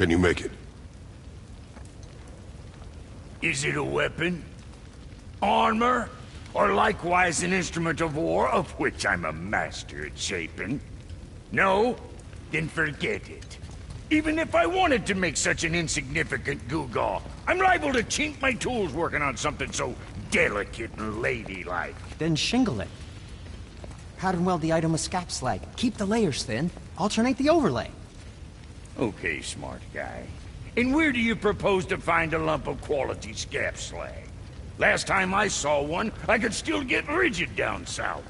Can you make it? Is it a weapon? Armor? Or likewise an instrument of war, of which I'm a master at shaping? No? Then forget it. Even if I wanted to make such an insignificant gewgaw, I'm liable to chink my tools working on something so delicate and ladylike. Then shingle it. Pattern weld the item with scap slag. Keep the layers thin. Alternate the overlay. Okay, smart guy. And where do you propose to find a lump of quality scap slag? Last time I saw one, I could still get rigid down south.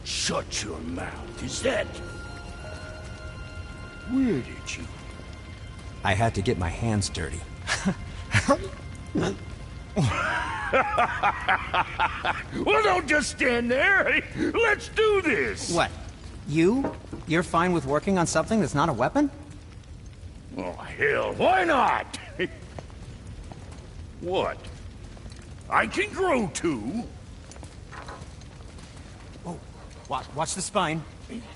Shut your mouth, is that... Where did you... I had to get my hands dirty. Well, don't just stand there. Let's do this. What? You're fine with working on something that's not a weapon? Oh, hell, why not? What? I can grow too. Oh, watch the spine.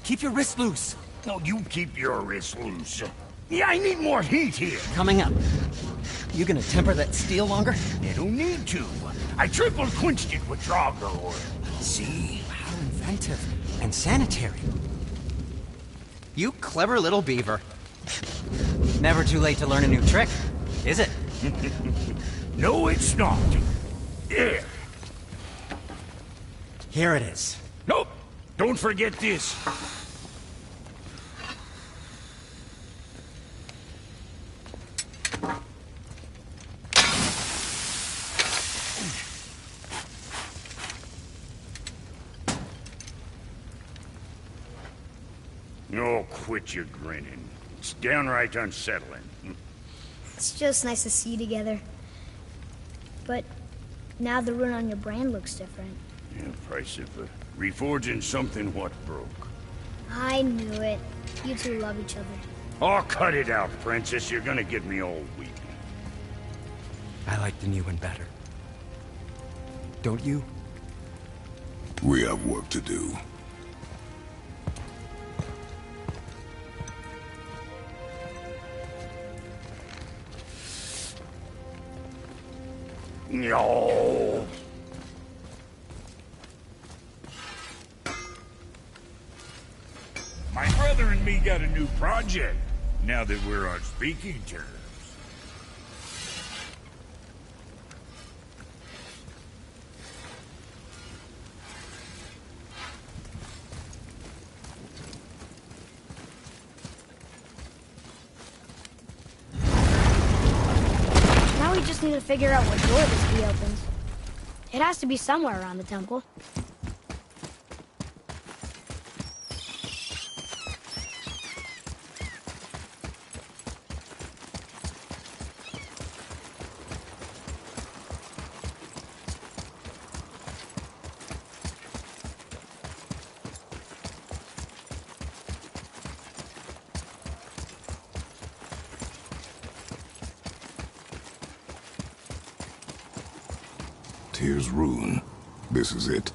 Keep your wrist loose. No, you keep your wrist loose. Yeah, I need more heat here. Coming up. You gonna temper that steel longer? You don't need to. I triple quenched it with Drago oil. See? How inventive. And sanitary. You clever little beaver. Never too late to learn a new trick, is it? No, it's not. There. Here it is. Nope. Don't forget this. Oh, quit your grinning. It's downright unsettling. It's just nice to see you together. But now the rune on your brand looks different. Yeah, price of reforging something what broke. I knew it. You two love each other. Oh, cut it out, Princess. You're gonna get me all weepy. I like the new one better. Don't you? We have work to do. No. My brother and me got a new project, now that we're on speaking terms. Now we just need to figure out what door this key opens. It has to be somewhere around the temple. Tyr's rune. This is it.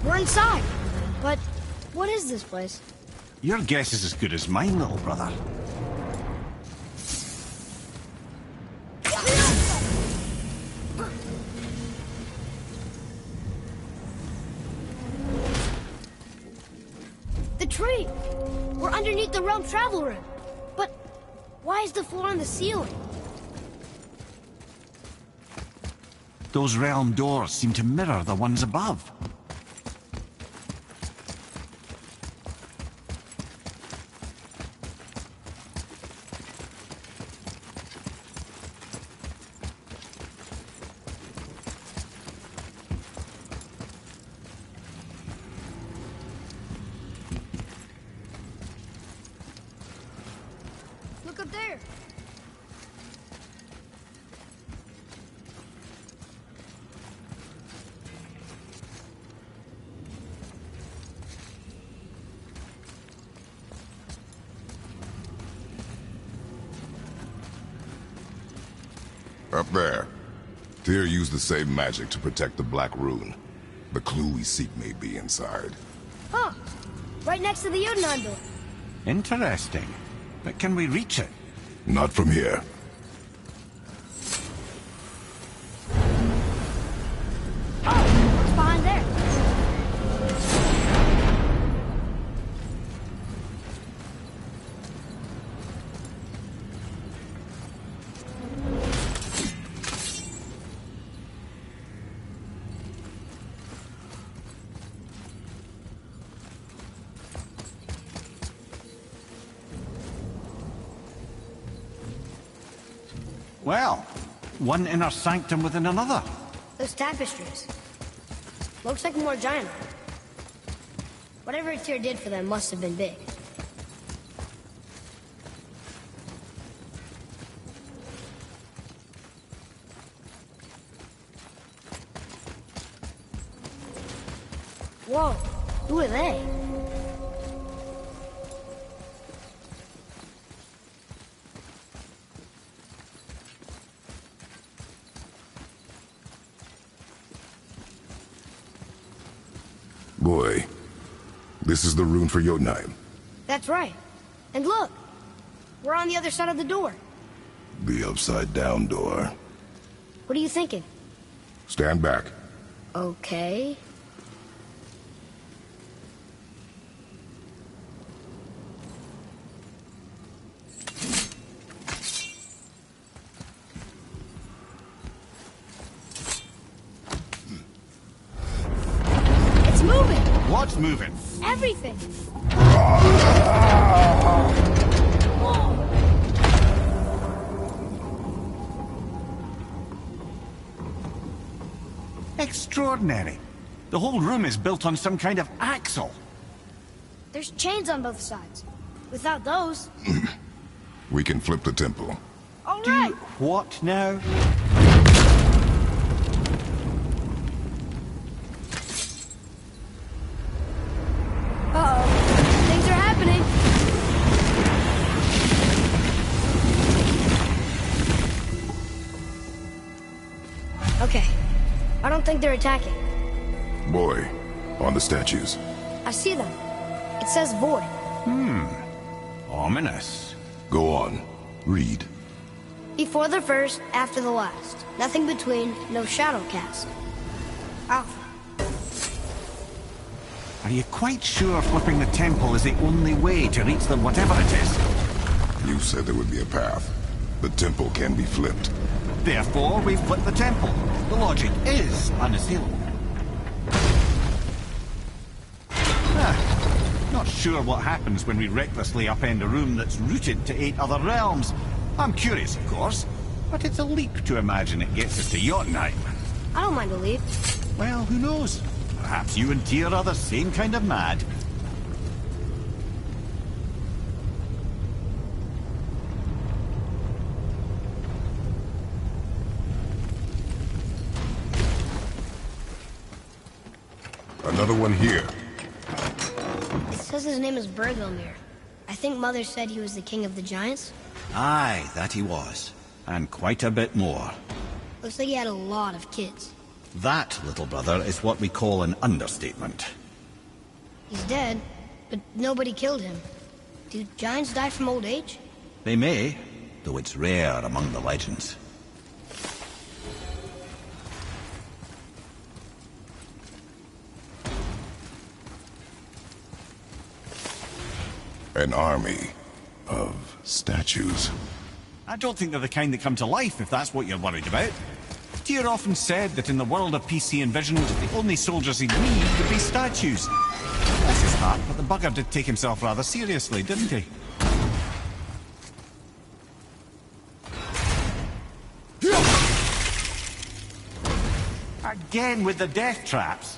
We're inside. But what is this place? Your guess is as good as mine, little brother. The tree! We're underneath the realm travel room. But why is the floor on the ceiling? Those realm doors seem to mirror the ones above. Look up there. Up there. Tyr used the same magic to protect the Black Rune. The clue we seek may be inside. Huh. Right next to the Jotunheim door. Interesting. But can we reach it? Not from here. Oh, what's behind there? Well, one inner sanctum within another. Those tapestries. Looks like more giant art. Whatever Tyr did for them must have been big. Whoa, who are they? Boy, this is the rune for Jotunheim. That's right. And look, we're on the other side of the door. The upside-down door. What are you thinking? Stand back. Okay. It's moving! What's moving? Everything! Extraordinary. The whole room is built on some kind of axle. There's chains on both sides. Without those... We can flip the temple. All right! What now? Uh-oh. Things are happening. Okay. I don't think they're attacking. Boy, on the statues. I see them. It says void. Ominous. Go on. Read. Before the first, after the last. Nothing between, no shadow cast. Alpha. Are you quite sure flipping the temple is the only way to reach the whatever it is? You said there would be a path. The temple can be flipped. Therefore, we flip the temple. The logic is unassailable. Not sure what happens when we recklessly upend a room that's rooted to 8 other realms. I'm curious, of course, but it's a leap to imagine it gets us to Jotunheim. I don't mind a leap. Well, who knows? Perhaps you and Tyr are the same kind of mad. Another one here. It says his name is Bergelmir. I think Mother said he was the king of the giants. Aye, that he was. And quite a bit more. Looks like he had a lot of kids. That, little brother, is what we call an understatement. He's dead, but nobody killed him. Do giants die from old age? They may, though it's rare among the legends. An army of statues. I don't think they're the kind that come to life, if that's what you're worried about. Tyr often said that in the world of PC envisioned, the only soldiers he'd need would be statues. Bless his heart, but the bugger did take himself rather seriously, didn't he? Again with the death traps.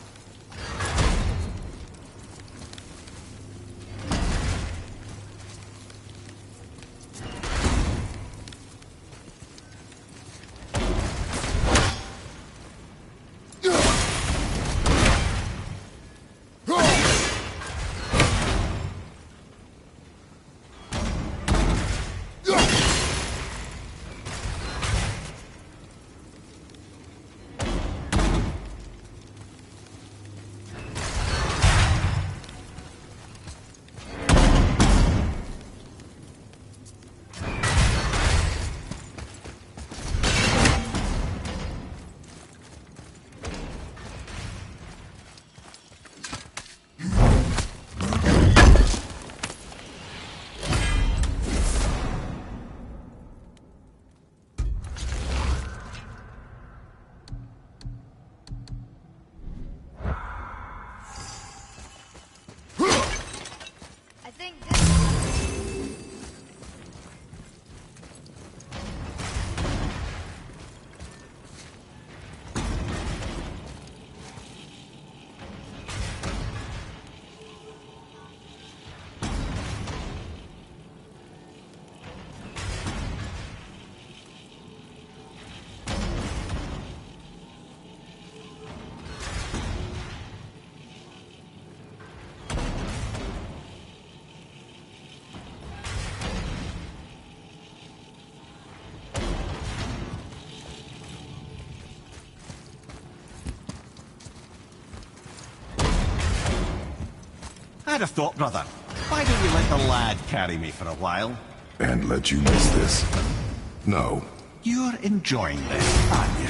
had a thought, brother. Why don't you let the lad carry me for a while? And let you miss this? No. You're enjoying this, aren't you?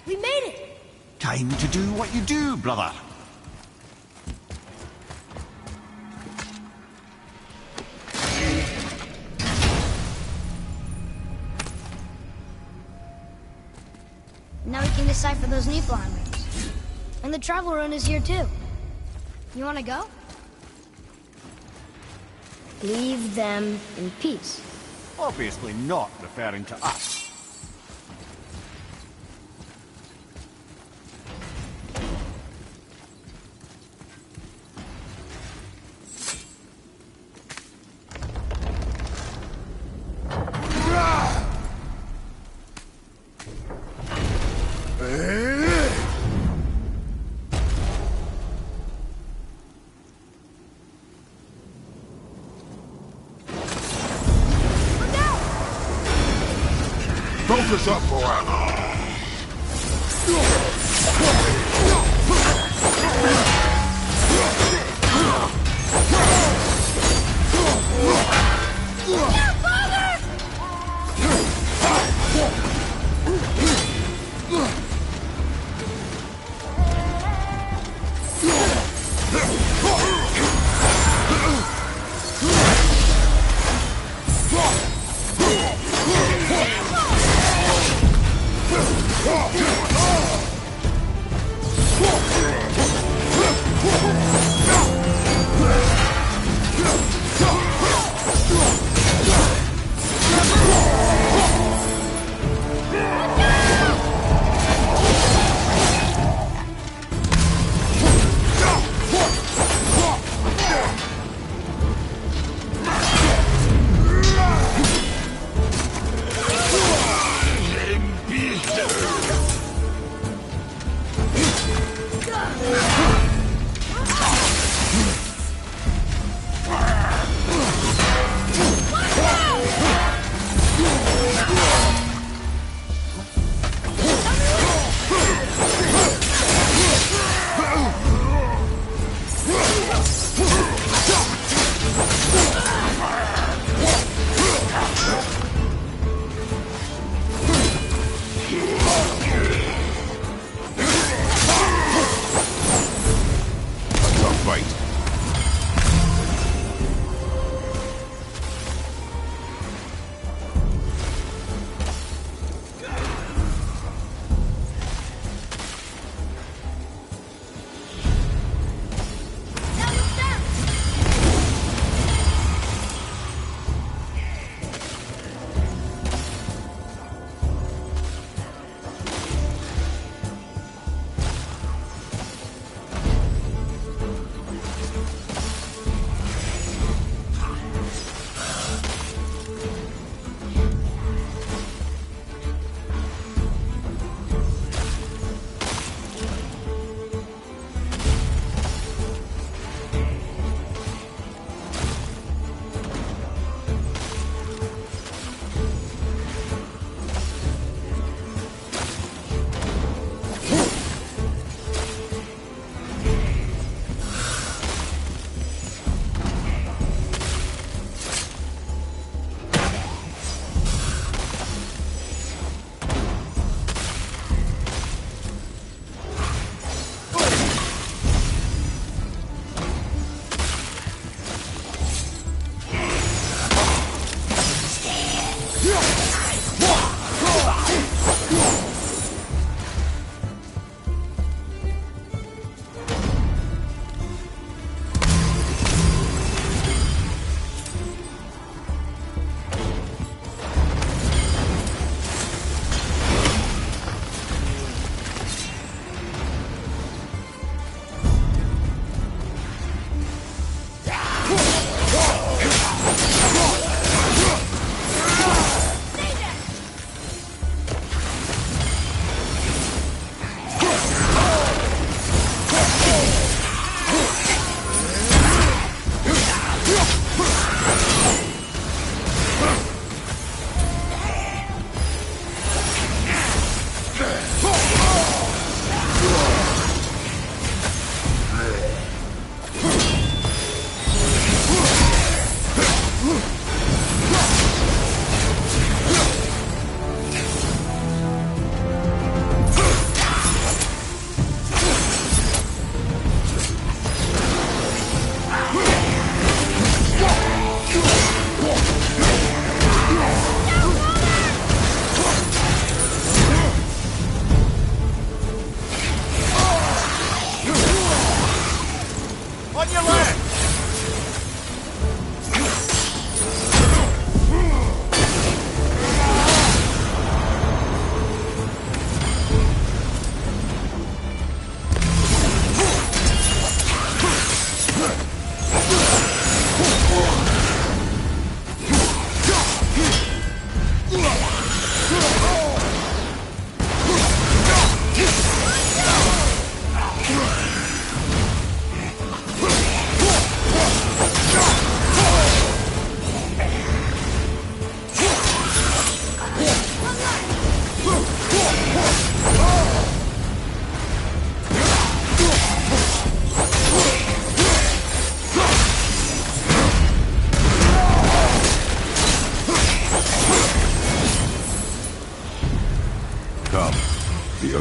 We made it! Time to do what you do, brother. Now we can decipher those Niflheim rings. And the travel rune is here too. You wanna go? Leave them in peace. Obviously not referring to us. Focus up, boy.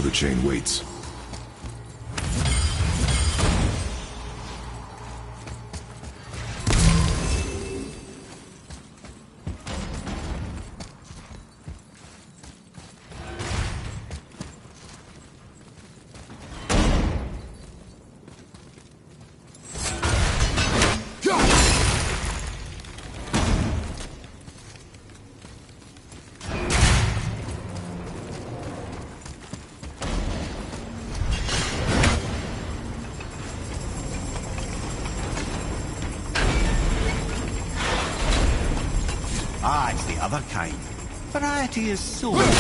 other chain waits. Ah, it's the other kind. Variety is so important.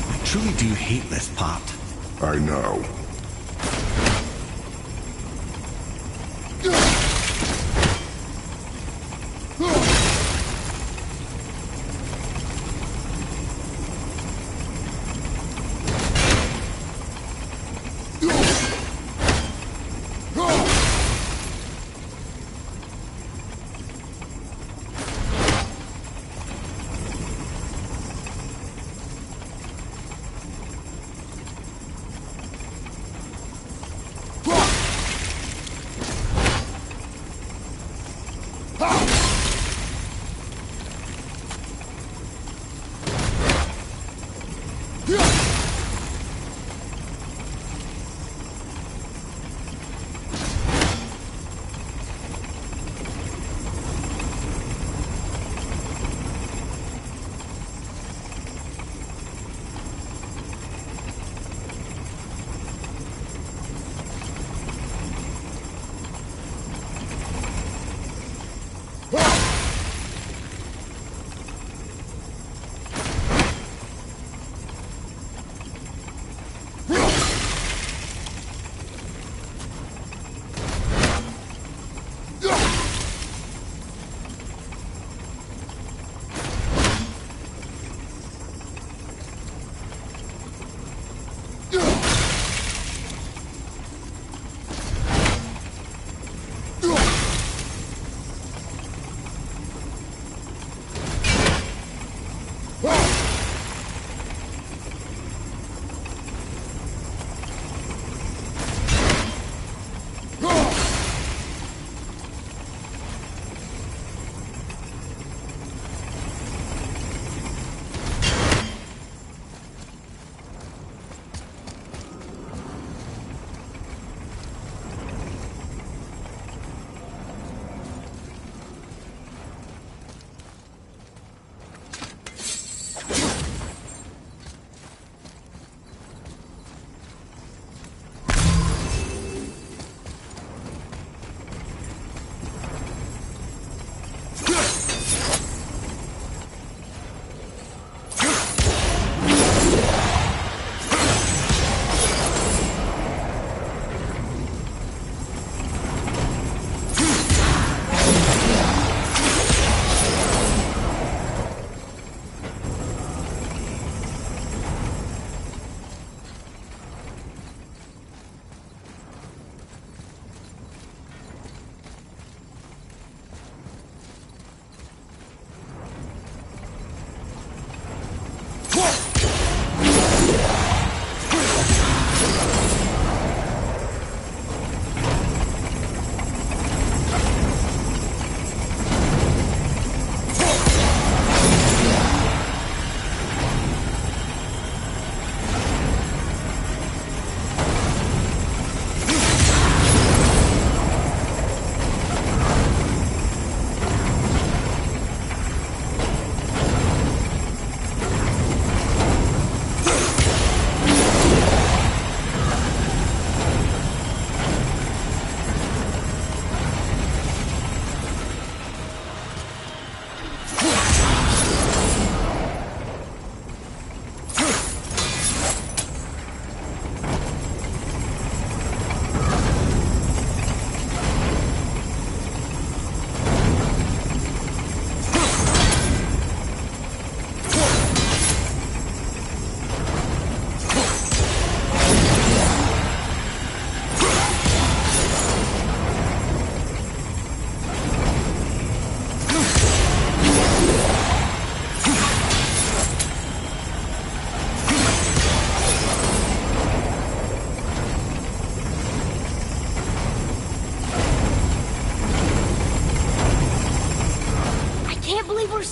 I truly do hate this part. I know.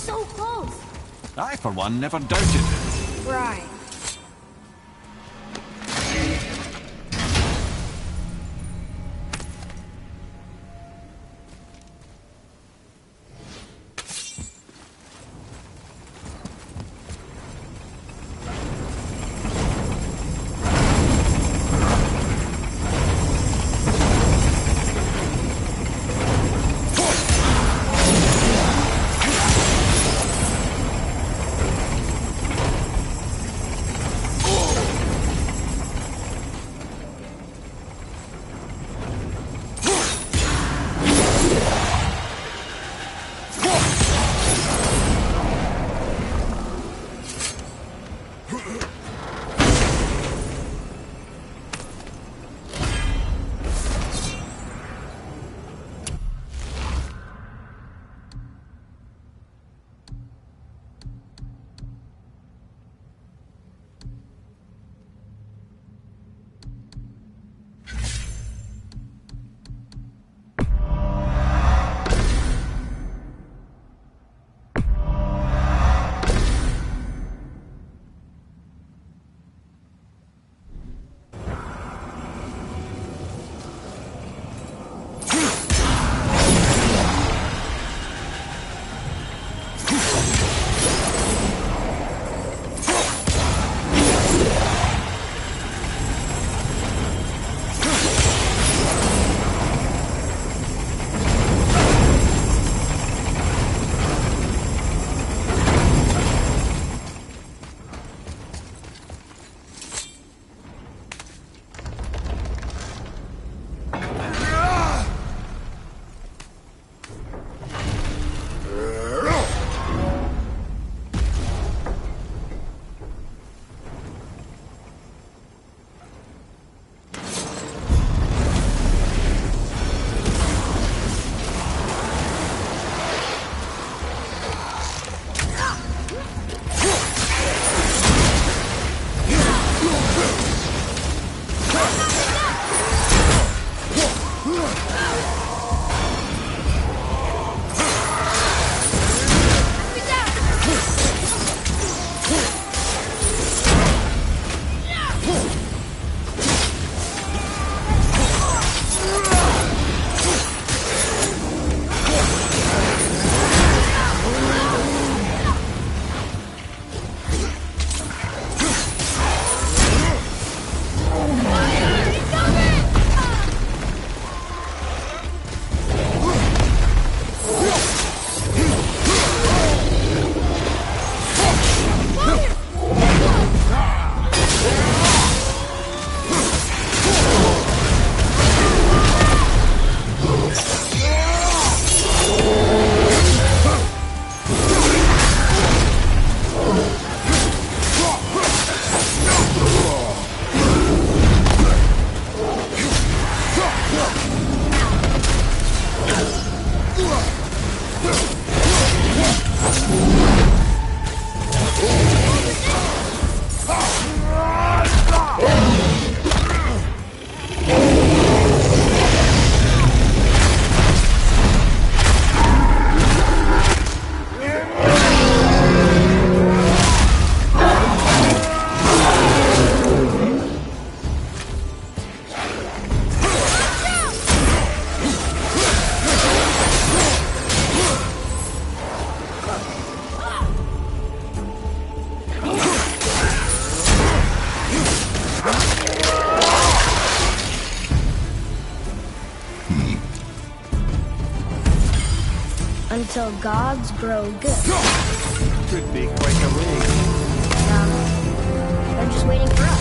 so close. I, for one, never doubted it. Right. Until gods grow good. Could be quite a way. They're just waiting for us.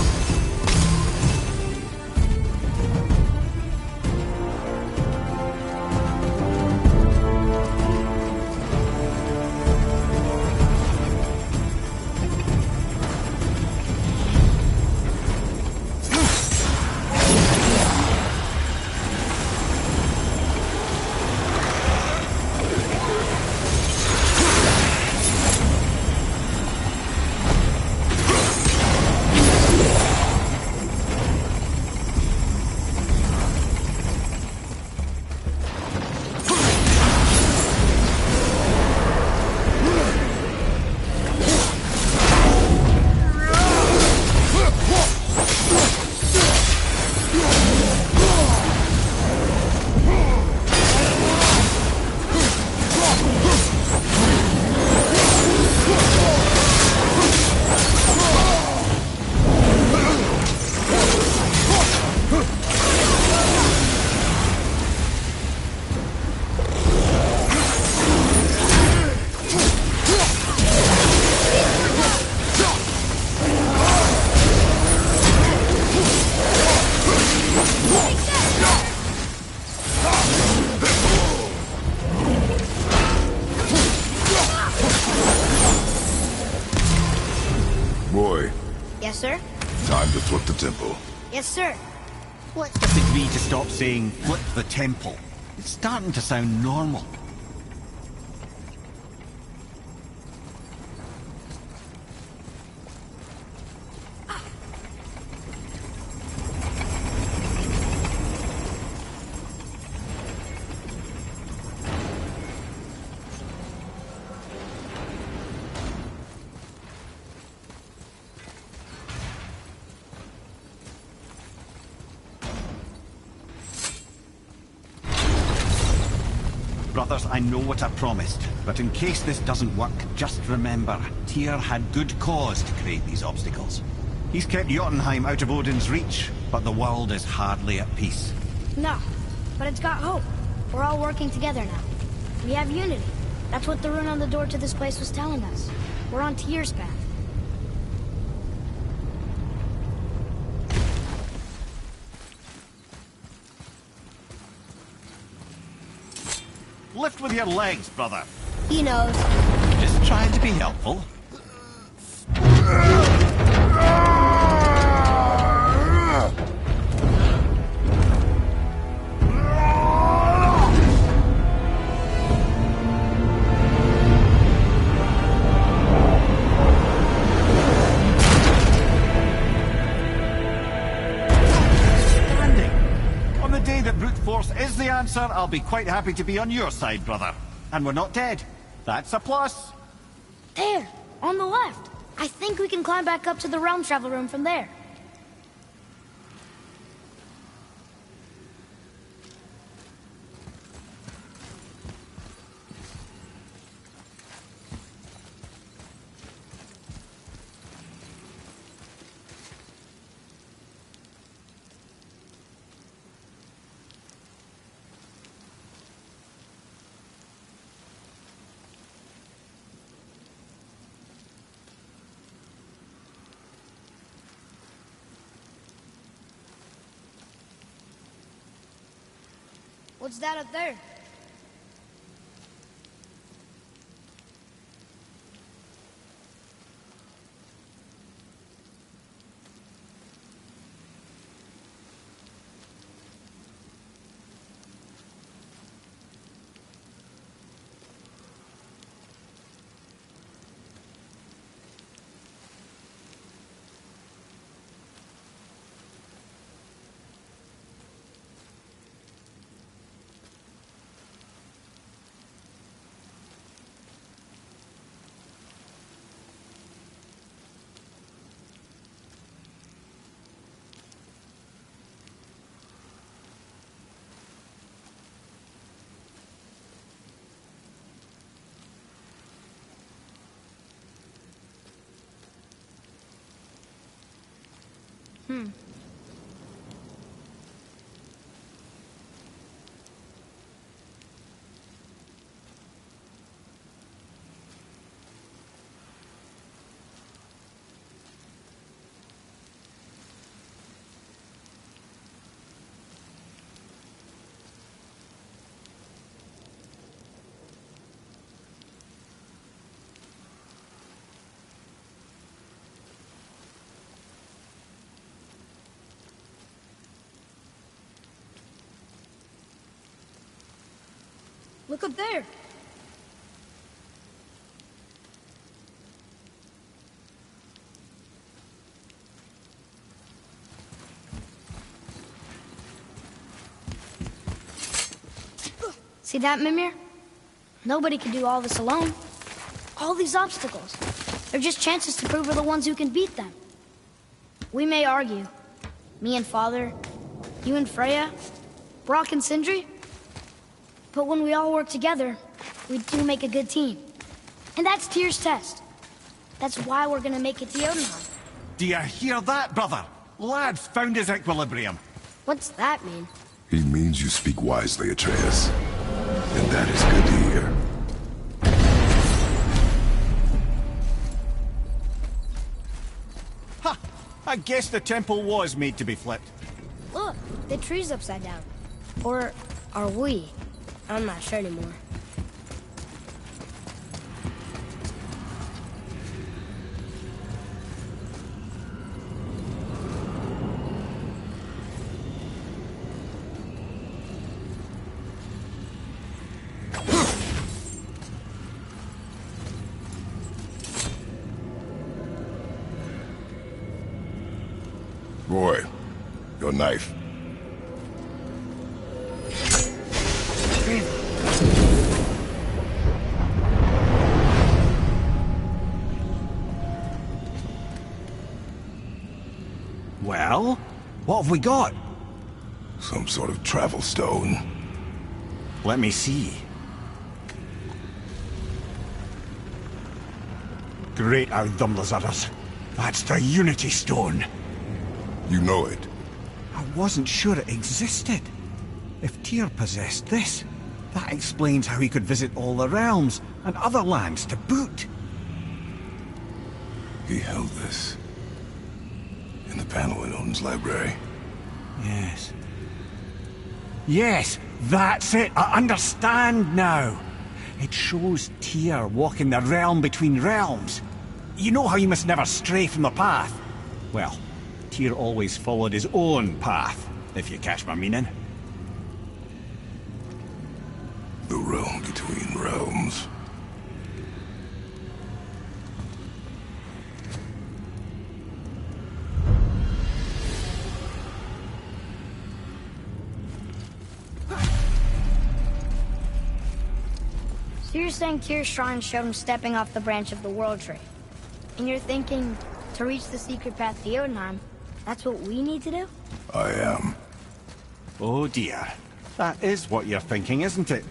temple. Yes, sir. Let's just agree to stop saying flip the temple. It's starting to sound normal. Brothers, I know what I promised, but in case this doesn't work, just remember, Tyr had good cause to create these obstacles. He's kept Jotunheim out of Odin's reach, but the world is hardly at peace. No, but it's got hope. We're all working together now. We have unity. That's what the rune on the door to this place was telling us. We're on Tyr's path. Lift with your legs, brother. He knows. Just trying to be helpful. On the day that brute force is the answer, I'll be quite happy to be on your side, brother. And we're not dead. That's a plus. There, on the left. I think we can climb back up to the realm travel room from there. What's that up there? Look up there. See that, Mimir? Nobody can do all this alone. All these obstacles. They're just chances to prove we're the ones who can beat them. We may argue. Me and Father, you and Freya, Brock and Sindri. But when we all work together, we do make a good team. And that's Tyr's test. That's why we're gonna make it to Jotunheim. Do you hear that, brother? Lad's found his equilibrium. What's that mean? He means you speak wisely, Atreus. And that is good to hear. Ha! I guess the temple was made to be flipped. Look, the tree's upside down. Or are we? I'm not sure anymore. Roy, your knife. Well, what have we got? Some sort of travel stone. Let me see. Great Ardumlazaras. That's the Unity Stone. You know it. I wasn't sure it existed. If Tyr possessed this, that explains how he could visit all the realms and other lands to boot. He held this in the panel in Odin's library. Yes. Yes, that's it. I understand now. It shows Tyr walking the realm between realms. You know how you must never stray from the path? Well, Tyr always followed his own path, if you catch my meaning. The realm between realms. So you're saying Tyr's shrine showed him stepping off the branch of the World Tree. And you're thinking, to reach the secret path to Jotunheim, that's what we need to do? I am. Oh dear. That is what you're thinking, isn't it?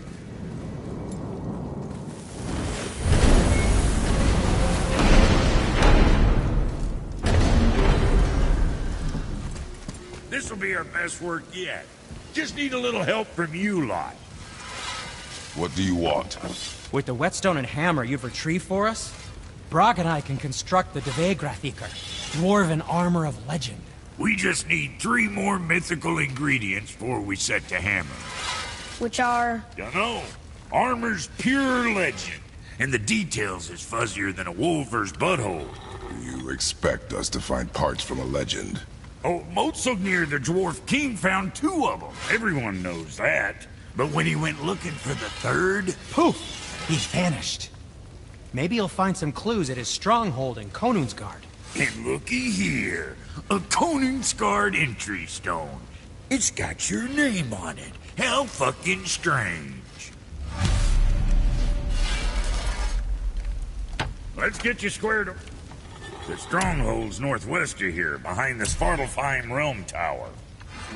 This'll be our best work yet. Just need a little help from you lot. What do you want? With the whetstone and hammer you've retrieved for us, Brok and I can construct the Dvegrathikr, dwarven armor of legend. We just need 3 more mythical ingredients before we set to hammer. Which are... Dunno. Armor's pure legend, and the details is fuzzier than a wolver's butthole. You expect us to find parts from a legend? Oh, Motsognir the Dwarf King found 2 of them. Everyone knows that. But when he went looking for the 3rd... Poof! He's vanished. Maybe he'll find some clues at his stronghold in Konungsgard. And looky here. A Konungsgard entry stone. It's got your name on it. How fucking strange. Let's get you squared up. The stronghold's northwest of here, behind the Svartalfheim Realm Tower.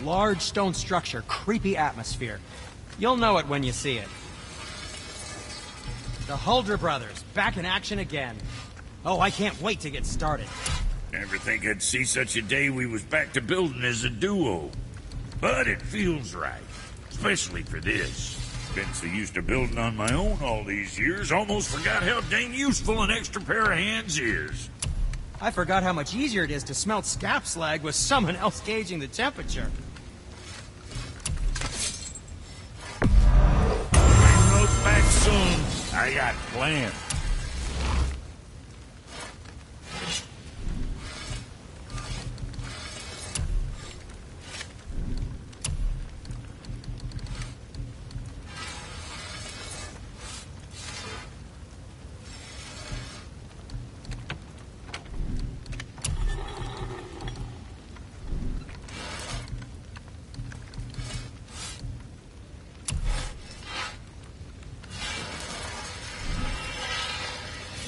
Large stone structure, creepy atmosphere. You'll know it when you see it. The Huldra brothers, back in action again. Oh, I can't wait to get started. Never think I'd see such a day we was back to building as a duo. But it feels right, especially for this. Been so used to building on my own all these years, almost forgot how dang useful an extra pair of hands is. I forgot how much easier it is to smelt scap slag with someone else gauging the temperature. Bring those back soon. I got plans.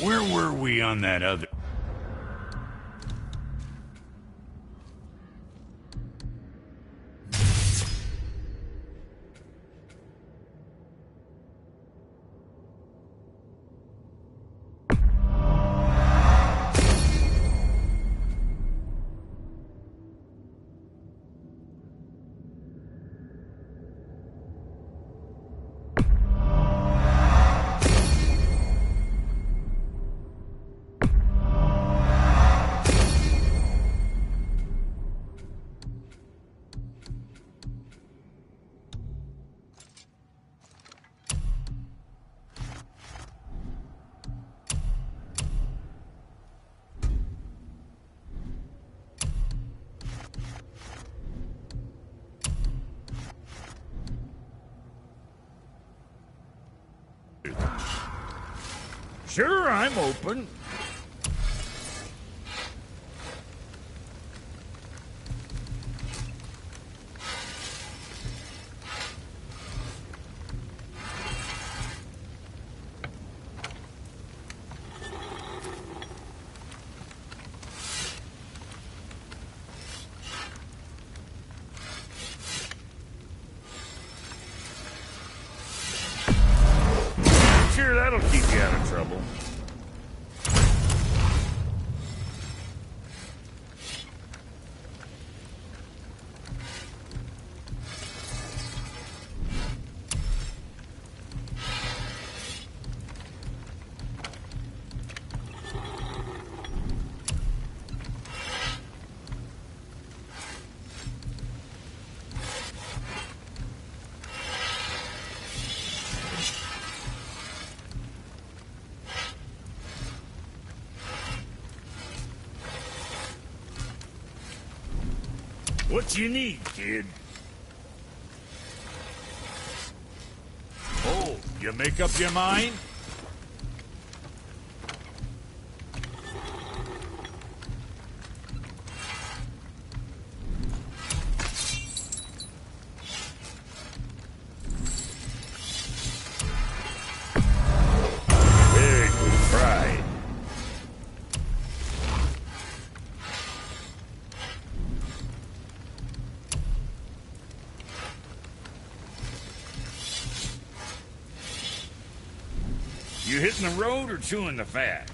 Where were we on that other... Sure, I'm open. out of trouble. What you need, kid? Oh, you make up your mind? Very good fried. You hitting the road or chewing the fat?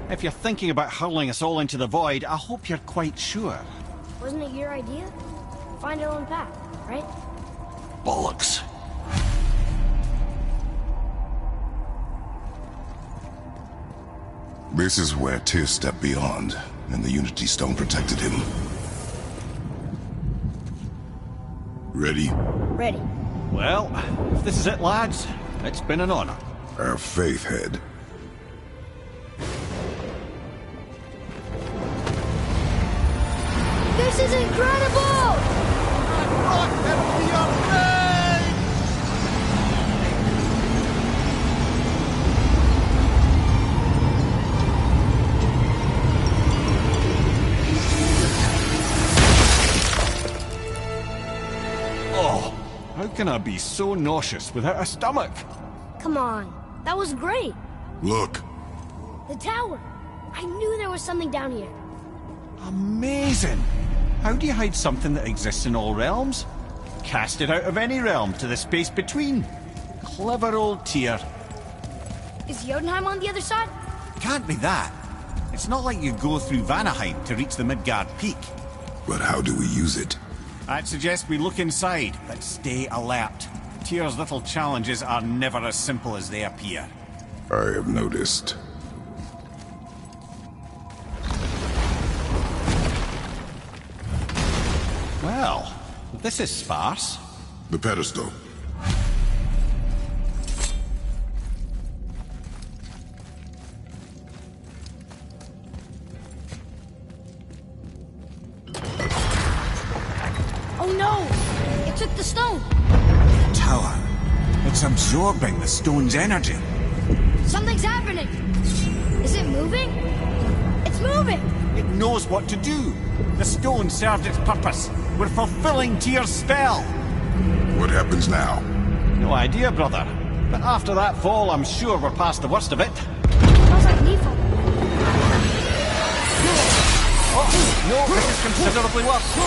If you're thinking about hurling us all into the void, I hope you're quite sure. Wasn't it your idea? Find our own path, right? Bollocks. This is where Tyr stepped beyond, and the Unity Stone protected him. Ready? Ready. Well, if this is it, lads, it's been an honor. Our faith head. This is incredible! Oh, how can I be so nauseous without a stomach? Come on, that was great. Look. The tower. I knew there was something down here. Amazing! How do you hide something that exists in all realms? Cast it out of any realm to the space between. Clever old Tyr. Is Jotunheim on the other side? Can't be that. It's not like you go through Vanaheim to reach the Midgard Peak. But how do we use it? I'd suggest we look inside, but stay alert. Tyr's little challenges are never as simple as they appear. I have noticed. Well, this is sparse. The pedestal. Oh no! It took the stone! Tower. It's absorbing the stone's energy. Something's happening! Is it moving? It's moving! It knows what to do. The stone served its purpose. We're fulfilling Tyr's spell. What happens now? No idea, brother. But after that fall, I'm sure we're past the worst of it. Smells like Nifl. Oh, no, it is considerably worse.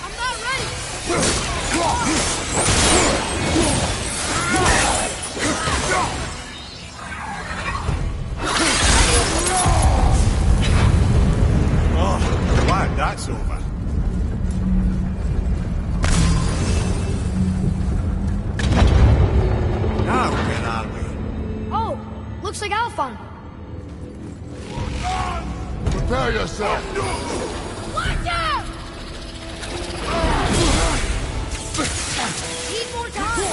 I'm not ready! Oh, glad that's over. Now, where are we? Oh, looks like Alphon. Prepare yourself! Watch out! Need more time!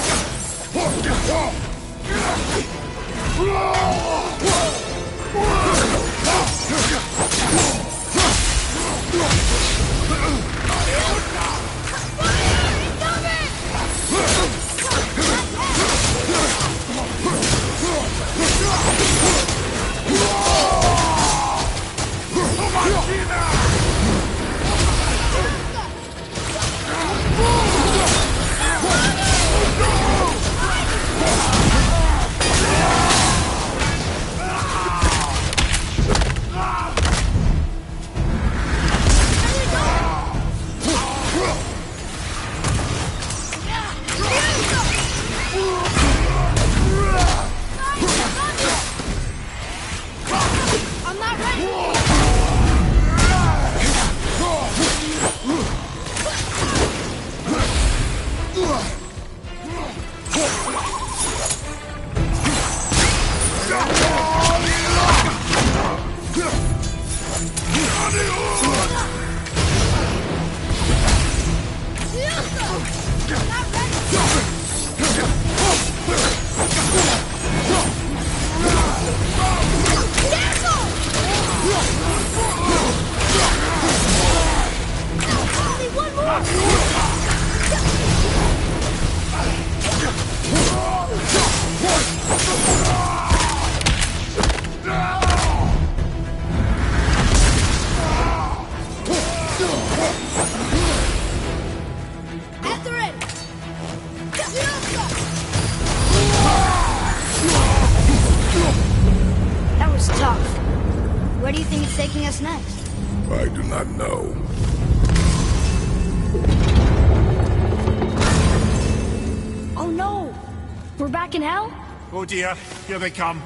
I'm not ready! That was tough. Where do you think it's taking us next? I do not know. Oh no! We're back in hell? Oh dear, here they come.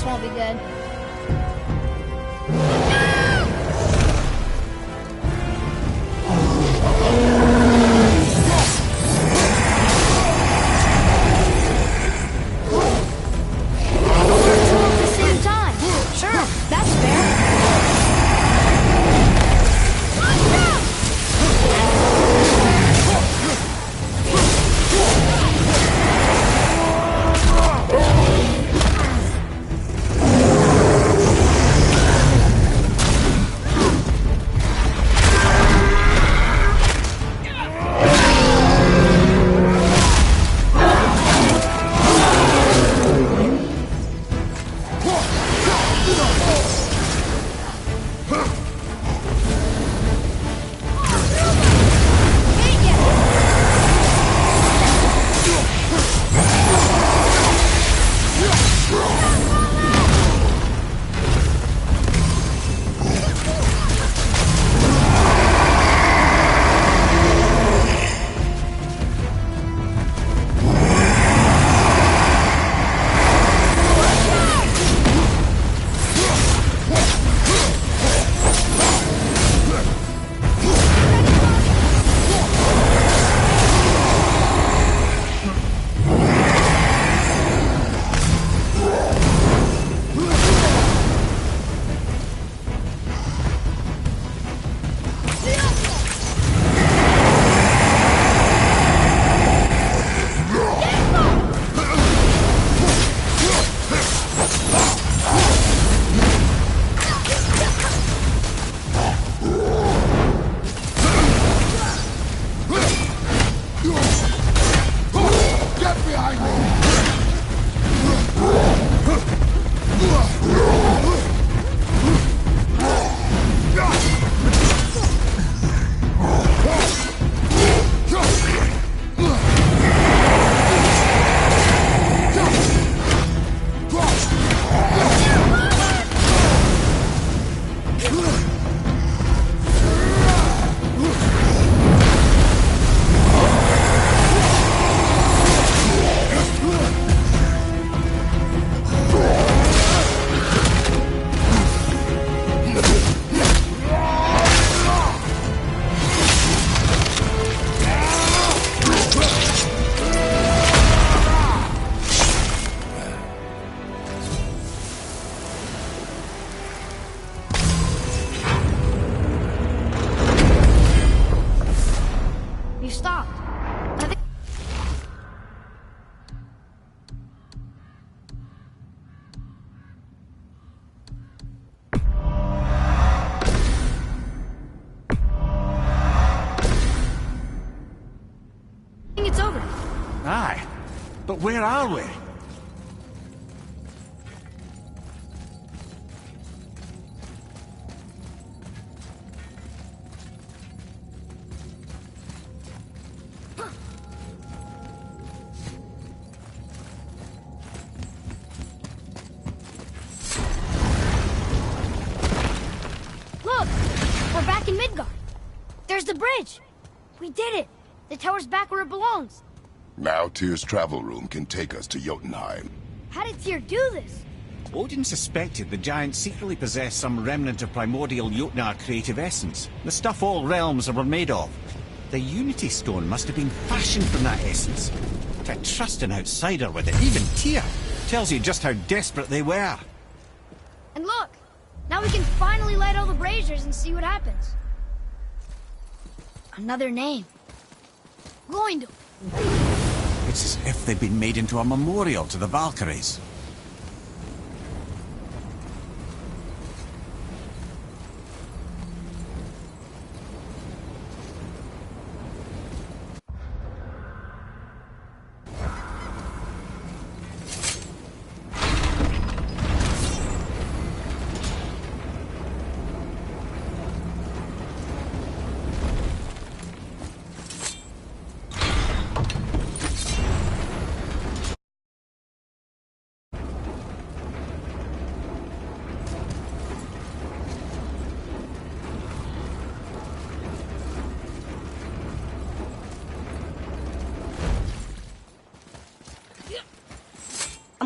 won't be good. At the same time. Sure, that's fair. You stopped. I think... it's over. Aye. But where are we? Look! We're back in Midgard. There's the bridge. We did it. The tower's back where it belongs. Now Tyr's travel room can take us to Jotunheim. How did Tyr do this? Odin suspected the giants secretly possessed some remnant of primordial Jotnar creative essence, the stuff all realms were made of. The Unity Stone must have been fashioned from that essence. To trust an outsider with it, even Tyr, tells you just how desperate they were. And look! Now we can finally light all the braziers and see what happens. Another name. Gloindel. It's as if they'd been made into a memorial to the Valkyries.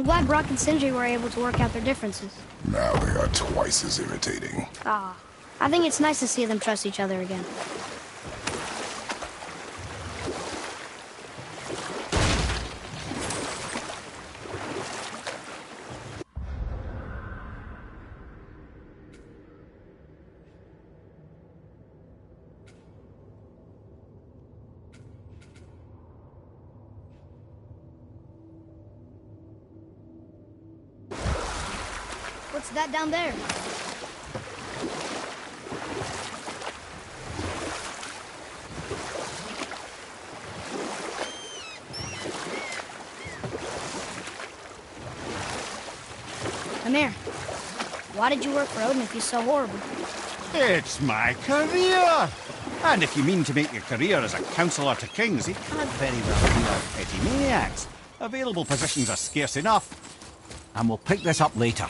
I'm glad Brock and Sindri were able to work out their differences. Now they are twice as irritating. Ah, I think it's nice to see them trust each other again. What's that down there? Amir, why did you work for Odin if he's so horrible? It's my career! And if you mean to make your career as a counselor to kings, you can't very well be like petty maniacs. Available positions are scarce enough. And we'll pick this up later.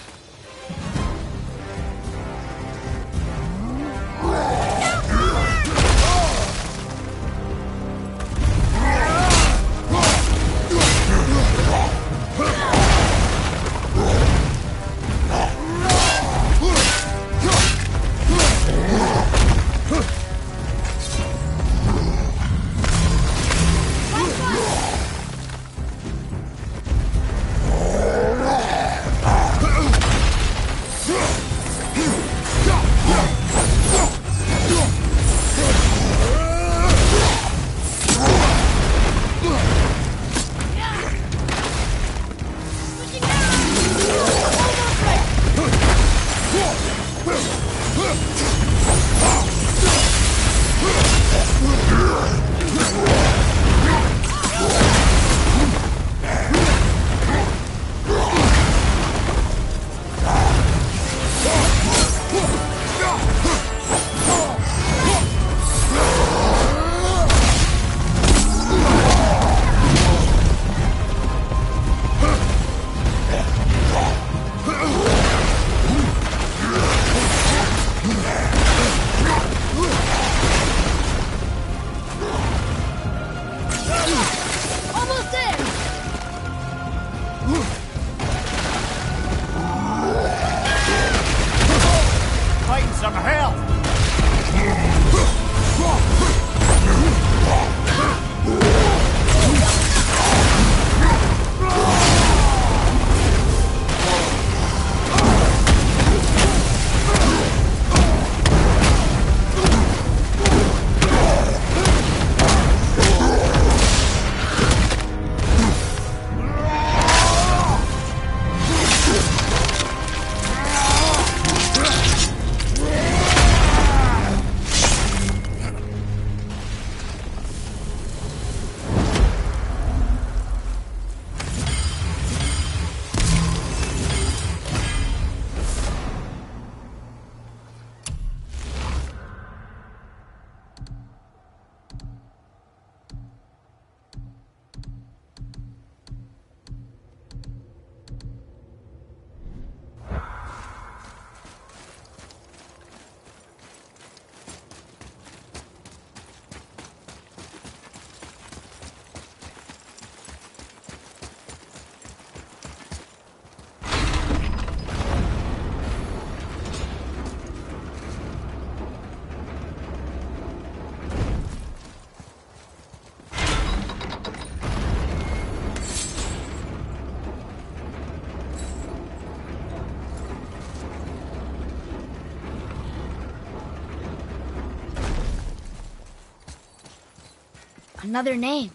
Another name.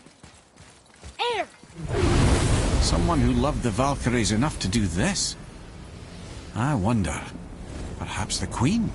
Air! Someone who loved the Valkyries enough to do this? I wonder. Perhaps the Queen?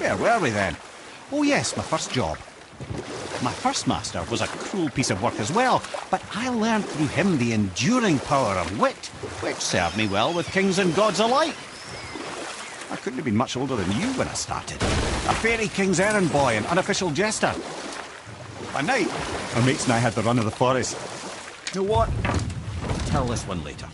Where were we then? Oh yes, my first job. My first master was a cruel piece of work as well, but I learned through him the enduring power of wit, which served me well with kings and gods alike. I couldn't have been much older than you when I started. A fairy king's errand boy and unofficial jester. By night, our mates and I had the run of the forest. You know what? I'll tell this one later.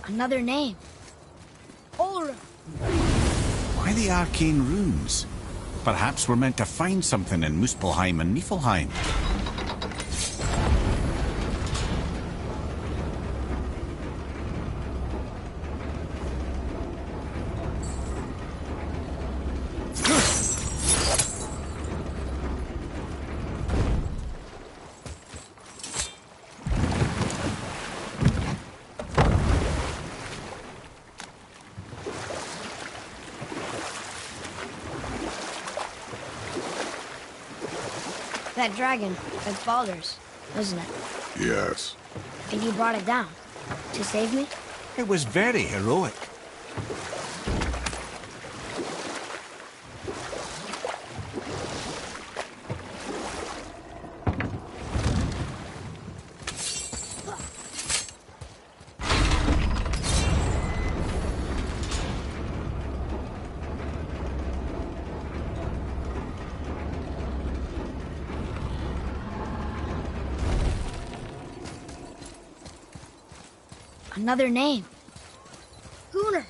Another name. Olra. Why the arcane runes? Perhaps we're meant to find something in Muspelheim and Niflheim. That dragon, that's Baldur's, isn't it? Yes. And you brought it down to save me? It was very heroic. Another name. Gunnar.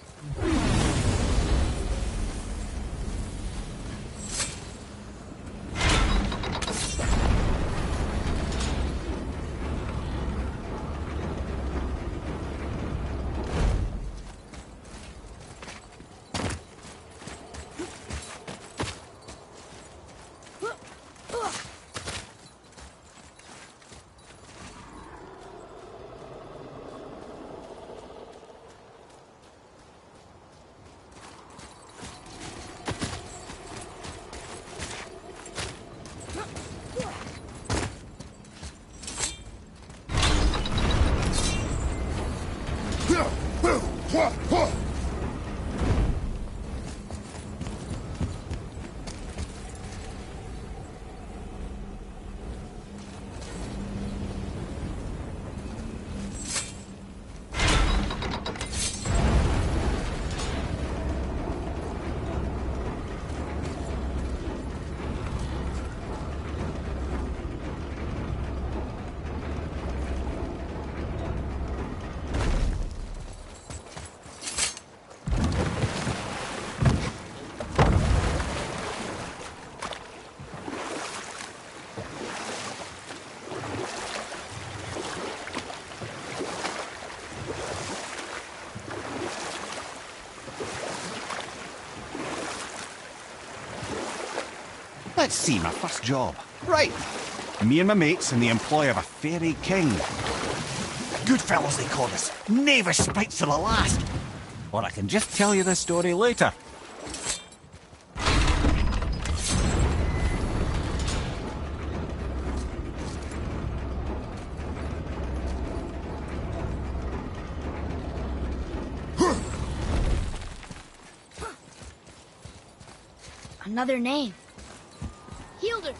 Let's see, my first job. Right. Me and my mates in the employ of a fairy king. Good fellows, they called us. Knavish spites to the last. Or I can just tell you this story later. Another name. Hildur.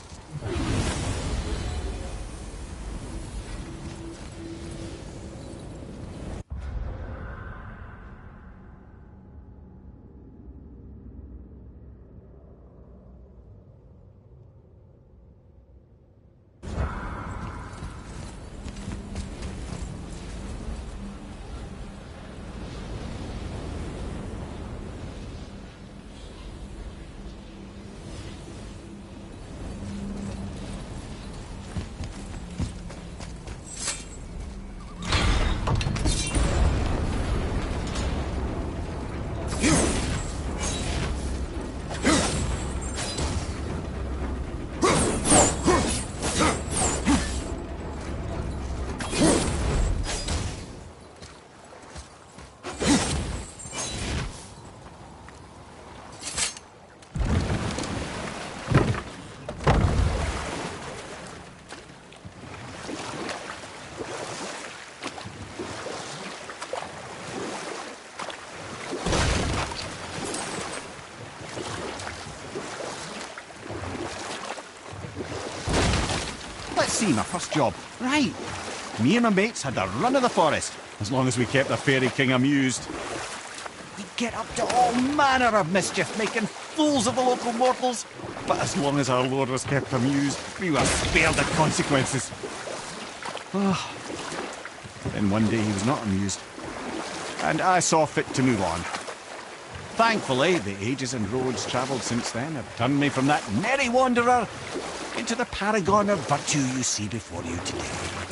sea, my first job. Right. Me and my mates had the run of the forest, as long as we kept the Fairy King amused. We'd get up to all manner of mischief, making fools of the local mortals. But as long as our lord was kept amused, we were spared the consequences. Then one day he was not amused, and I saw fit to move on. Thankfully, the ages and roads travelled since then have turned me from that merry wanderer into the paragon of virtue you see before you today.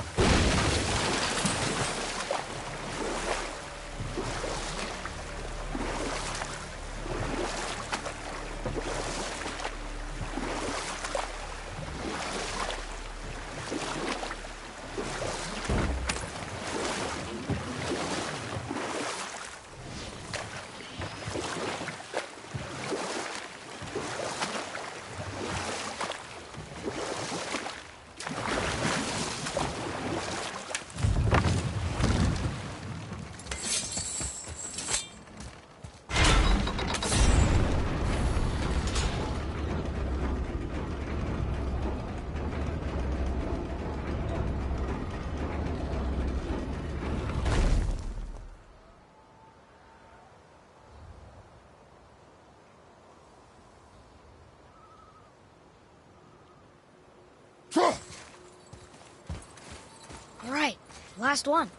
Alright, last one.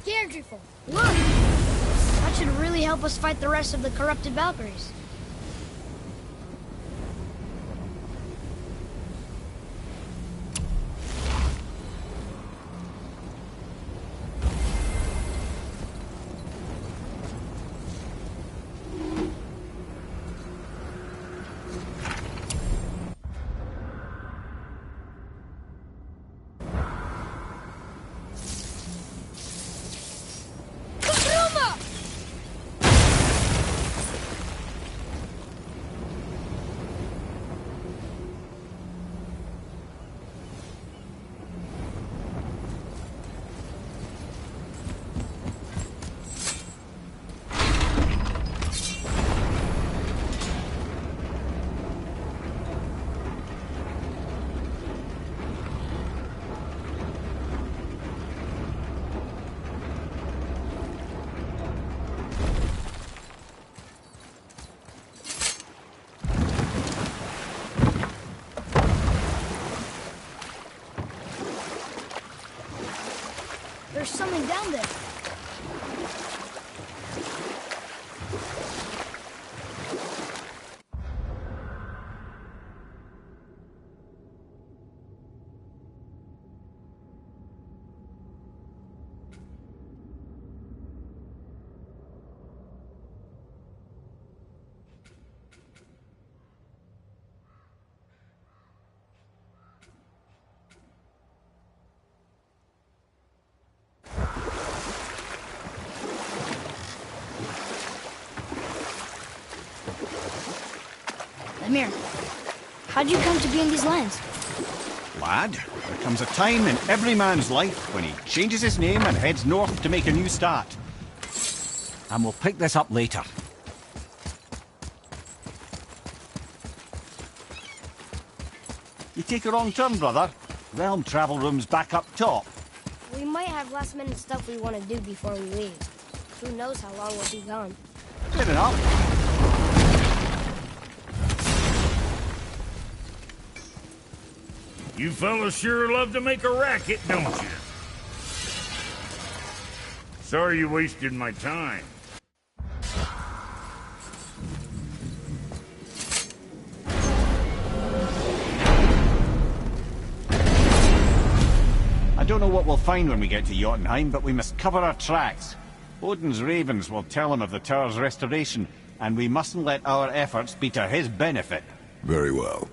Deirdreful, look! That should really help us fight the rest of the corrupted Valkyries. There's something down there. Mimir, how'd you come to be in these lands? Lad, there comes a time in every man's life when he changes his name and heads north to make a new start. And we'll pick this up later. You take a wrong turn, brother. Realm travel room's back up top. We might have last-minute stuff we want to do before we leave. Who knows how long we'll be gone. Fair enough. You fellas sure love to make a racket, don't you? Sorry you wasted my time. I don't know what we'll find when we get to Jotunheim, but we must cover our tracks. Odin's ravens will tell him of the tower's restoration, and we mustn't let our efforts be to his benefit. Very well.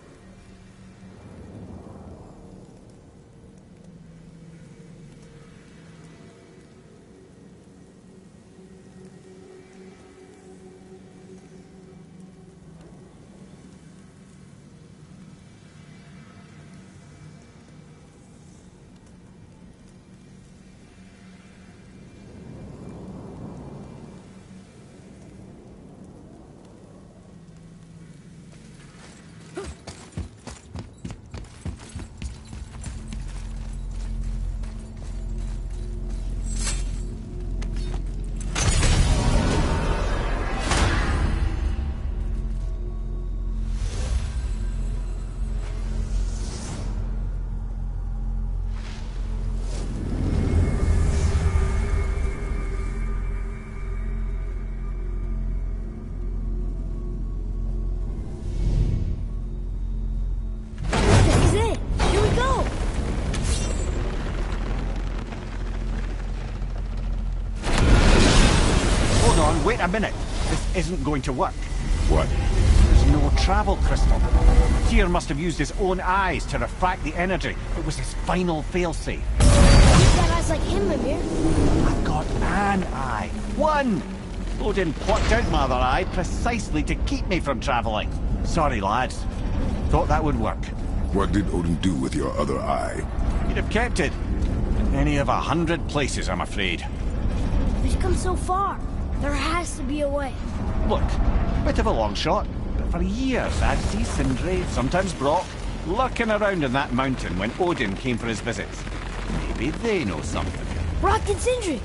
Wait a minute. This isn't going to work. What? There's no travel crystal. Tyr must have used his own eyes to refract the energy. It was his final failsafe. You've got eyes like him, Mimir. I've got an eye. One! Odin plucked out my other eye precisely to keep me from travelling. Sorry, lads. Thought that would work. What did Odin do with your other eye? He'd have kept it. In any of 100 places, I'm afraid. We've come so far. There has to be a way. Look, bit of a long shot, but for years I'd see Sindri, sometimes Brock, lurking around in that mountain when Odin came for his visits. Maybe they know something. Brock and Sindri.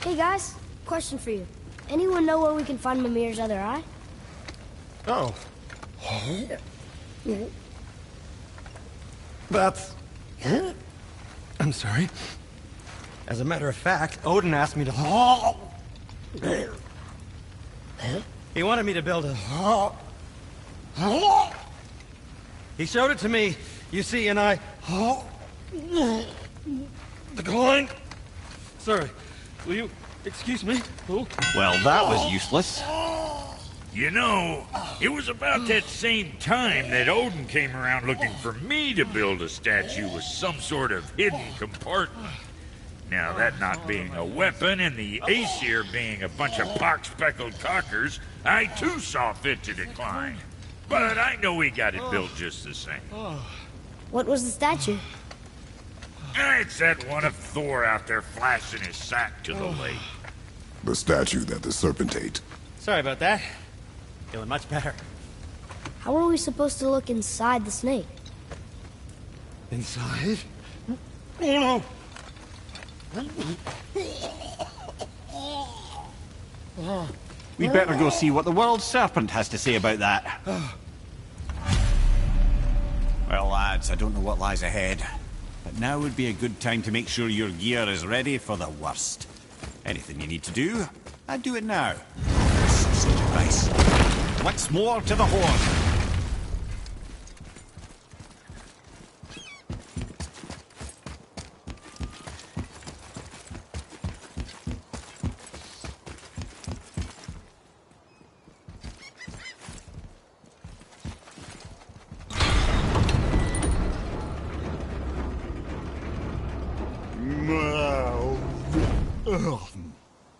Hey guys, question for you. Anyone know where we can find Mimir's other eye? Oh. That's... I'm sorry. As a matter of fact, Odin asked me to... He wanted me to build a... He showed it to me, you see, and I... Declined. Sorry, will you excuse me? Oh. Well, that was useless. You know, it was about that same time that Odin came around looking for me to build a statue with some sort of hidden compartment. Now, that not being a weapon and the Aesir being a bunch of pock-speckled cockers, I too saw fit to decline. But I know we got it built just the same. What was the statue? It's that one of Thor out there flashing his sack to the lake. The statue that the serpent ate. Sorry about that. Feeling much better. How are we supposed to look inside the snake? Inside? Oh no! We'd better go see what the world serpent has to say about that. Well, lads, I don't know what lies ahead. But now would be a good time to make sure your gear is ready for the worst. Anything you need to do, I'd do it now. Such advice. Once more to the horn.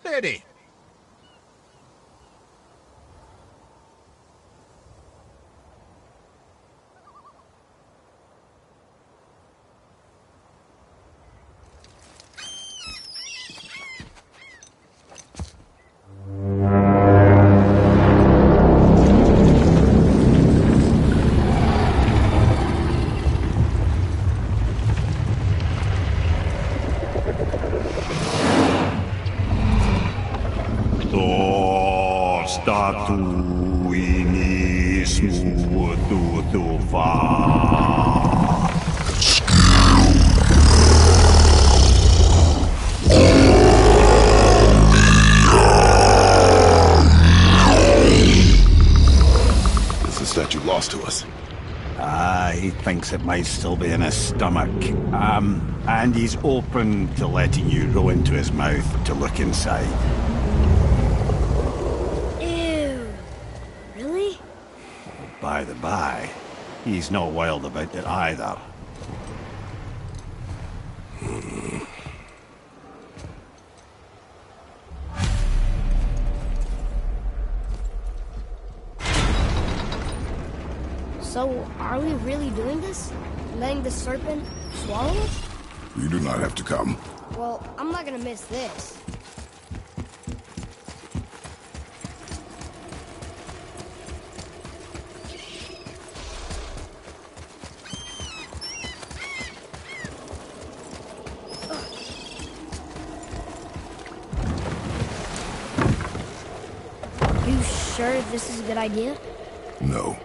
Steady. He thinks it might still be in his stomach. And he's open to letting you roll into his mouth to look inside. Ew. Really? By the by, he's not wild about it either. So, are we really doing this? Letting the serpent swallow us? You do not have to come. Well, I'm not gonna miss this. You sure this is a good idea? No.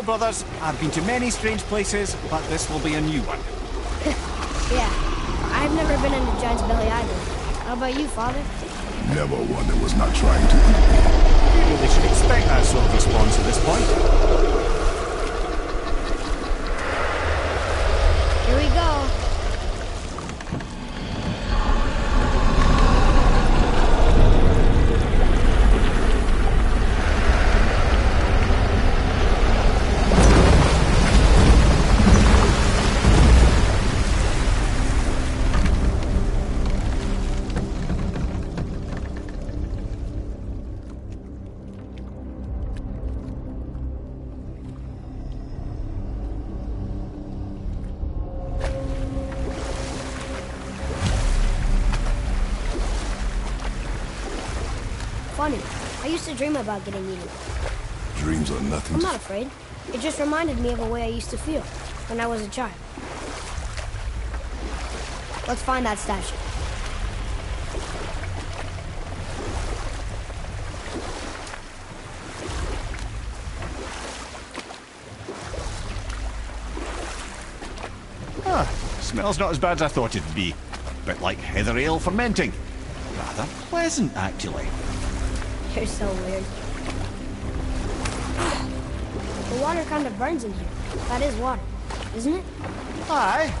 Well, brothers, I've been to many strange places, but this will be a new one. Yeah, I've never been into Giant's Belly either. How about you, Father? Never one that was not trying to. You really should expect that sort of response at this point. Here we go. Funny. I used to dream about getting eaten. Dreams are nothing I'm to... not afraid. It just reminded me of a way I used to feel when I was a child. Let's find that statue. Smells not as bad as I thought it'd be. Bit like heather ale fermenting. Rather pleasant, actually. You're so weird. The water kind of burns in here. That is water, isn't it? Aye.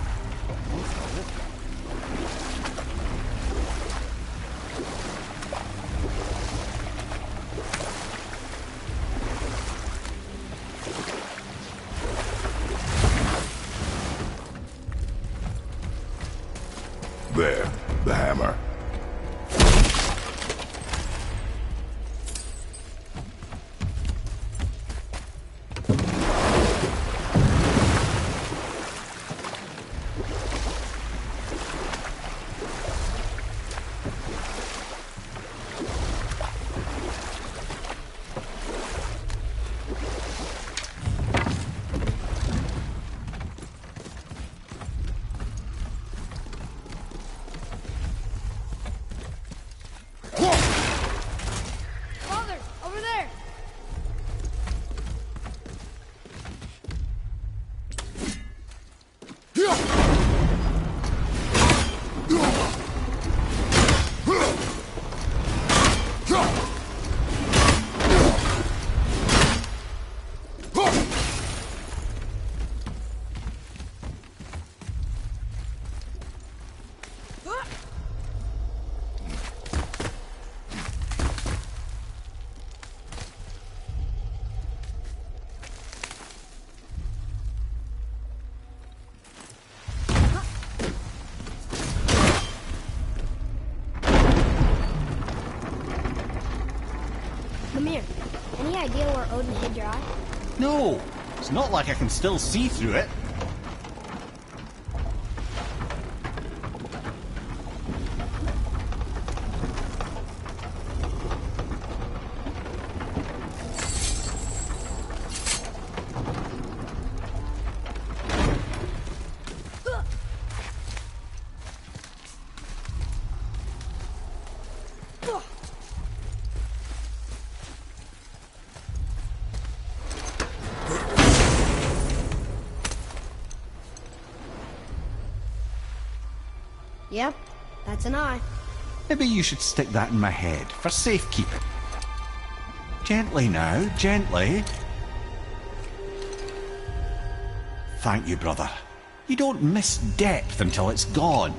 There, the hammer. Father, over there! Mimir, any idea where Odin hid your eye? No, it's not like I can still see through it. Yep, that's an eye. Maybe you should stick that in my head for safekeeping. Gently now, gently. Thank you, brother. You don't miss depth until it's gone.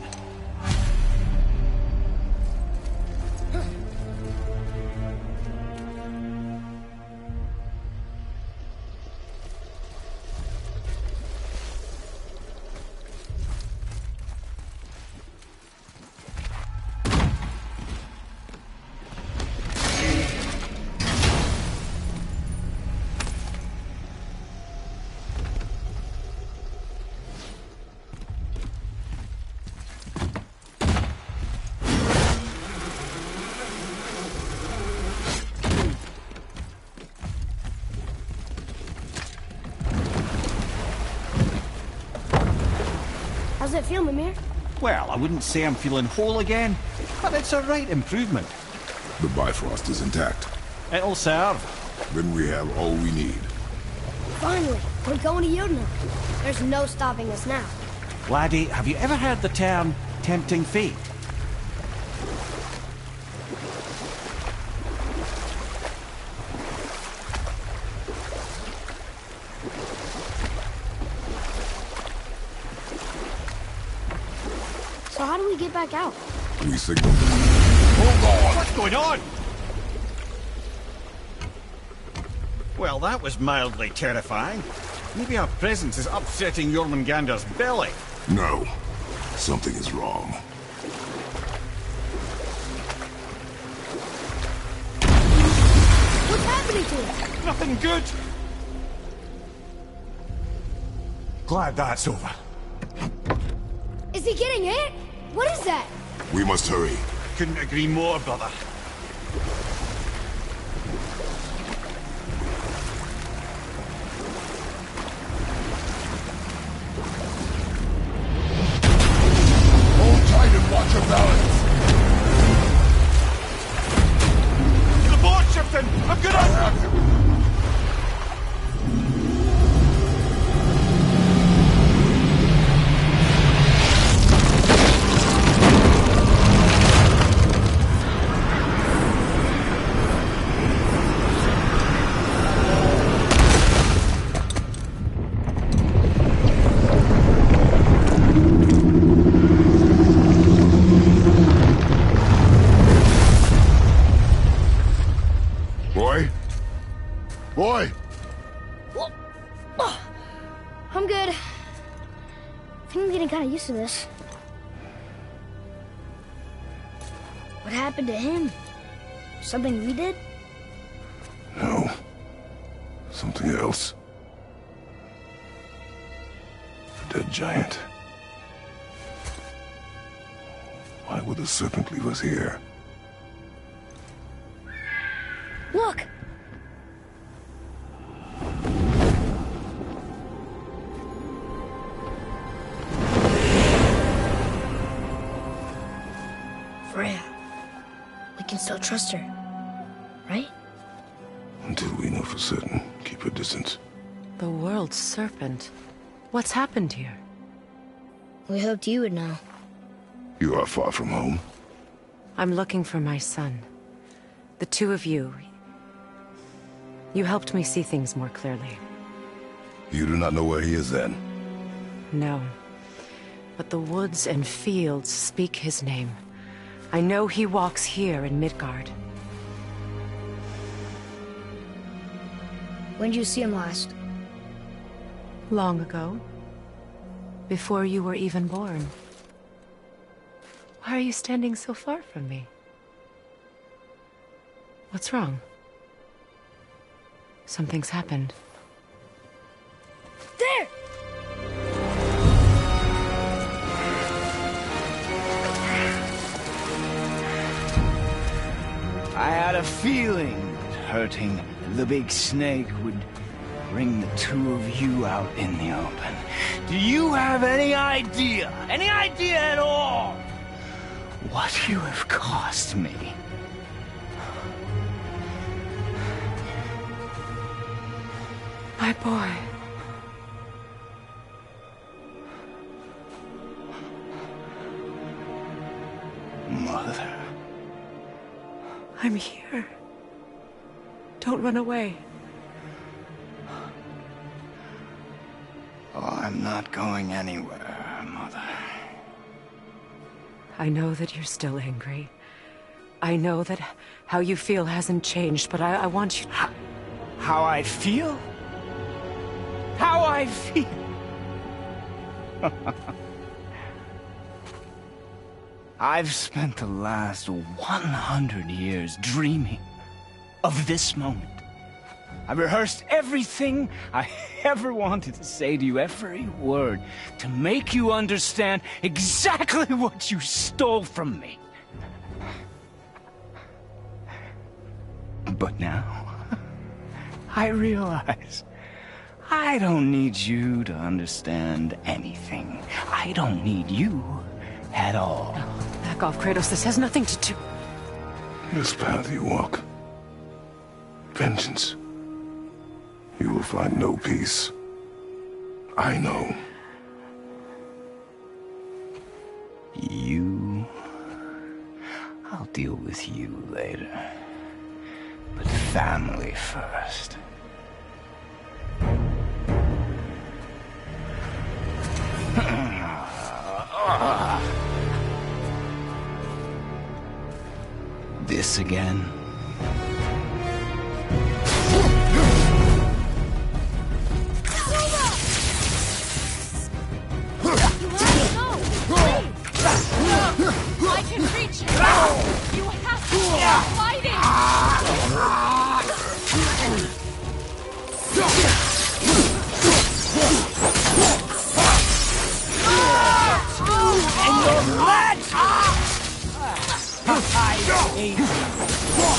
How's it feel, Mimir? Well, I wouldn't say I'm feeling whole again, but it's a right improvement. The Bifrost is intact. It'll serve. Then we have all we need. Finally, we're going to Jotunheim. There's no stopping us now. Laddie, have you ever heard the term tempting fate? So how do we get back out? We signal. Hold on! What's going on? Well, that was mildly terrifying. Maybe our presence is upsetting Jormungandr's belly. No. Something is wrong. What's happening to us? Nothing good. Glad that's over. Is he getting hit? What is that? We must hurry. Couldn't agree more, brother. Hold tight and watch your balance. The board shifting! I'm good at... Boy! I'm good. I think I'm getting kind of used to this. What happened to him? Something we did? No. Something else. A dead giant. Why would the serpent leave us here? Look! Freya. We can still trust her, right? Until we know for certain, keep her distance. The world's serpent. What's happened here? We hoped you would know. You are far from home. I'm looking for my son. The two of you. You helped me see things more clearly. You do not know where he is then? No. But the woods and fields speak his name. I know he walks here in Midgard. When did you see him last? Long ago. Before you were even born. Why are you standing so far from me? What's wrong? Something's happened. There! I had a feeling that hurting the big snake would bring the two of you out in the open. Do you have any idea at all, what you have cost me? My boy. Mother. I'm here. Don't run away. Oh, I'm not going anywhere, Mother. I know that you're still angry. I know that how you feel hasn't changed, but I want you... How I feel? How I feel? I've spent the last 100 years dreaming of this moment. I rehearsed everything I ever wanted to say to you, every word, to make you understand exactly what you stole from me. But now, I realize I don't need you to understand anything. I don't need you at all. No, back off, Kratos. This has nothing to do... This path you walk. Vengeance. You will find no peace. I know. You... I'll deal with you later. But family first. This again? I can reach you! You have to stop fighting!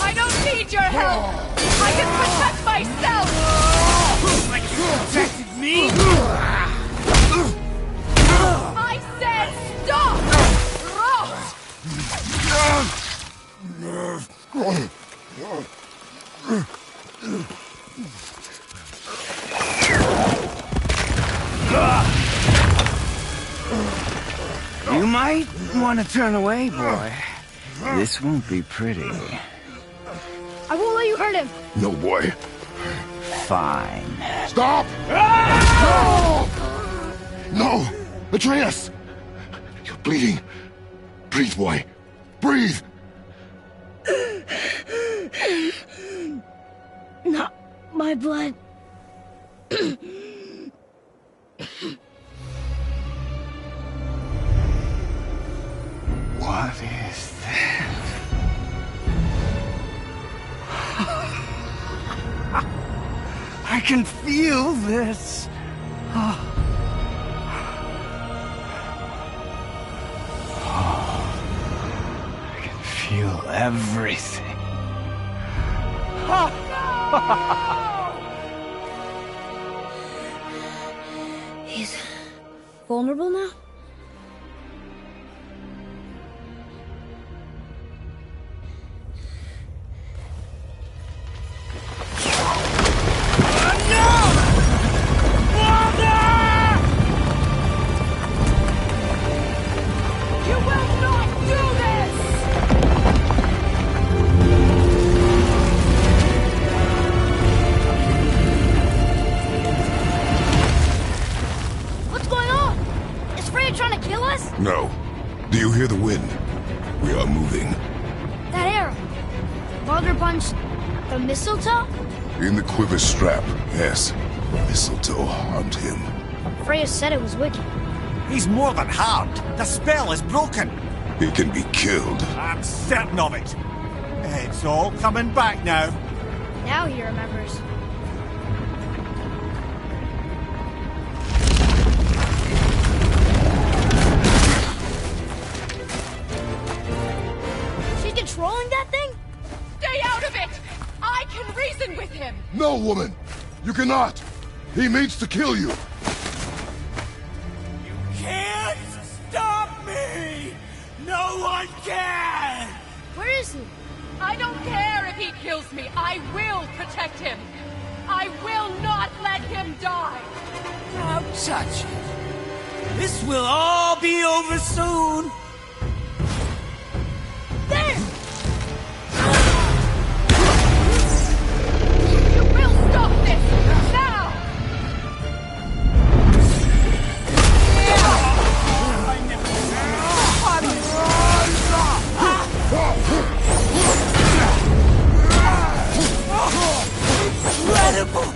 I don't need your help! I can protect myself! Like you protected me? I said stop! You might want to turn away, boy. This won't be pretty. I won't let you hurt him. No, boy. Fine. Stop! No! No! Atreus! You're bleeding. Breathe, boy. Breathe! Not my blood. What is that? I can feel this. I can feel everything. He's vulnerable now? You will not do this! What's going on? Is Freya trying to kill us? No. Do you hear the wind? We are moving. That arrow. Baldur punched the mistletoe? In the quiver strap, yes. Mistletoe harmed him. Freya said it was wicked. He's more than harmed. The spell is broken. He can be killed. I'm certain of it. It's all coming back now. Now he remembers. She's controlling that thing? Stay out of it! I can reason with him! No, woman! You cannot! He means to kill you! Can't stop me! No one can! Where is he? I don't care if he kills me. I will protect him. I will not let him die. Don't touch it. This will all be over soon. There! You will stop this now! Incredible!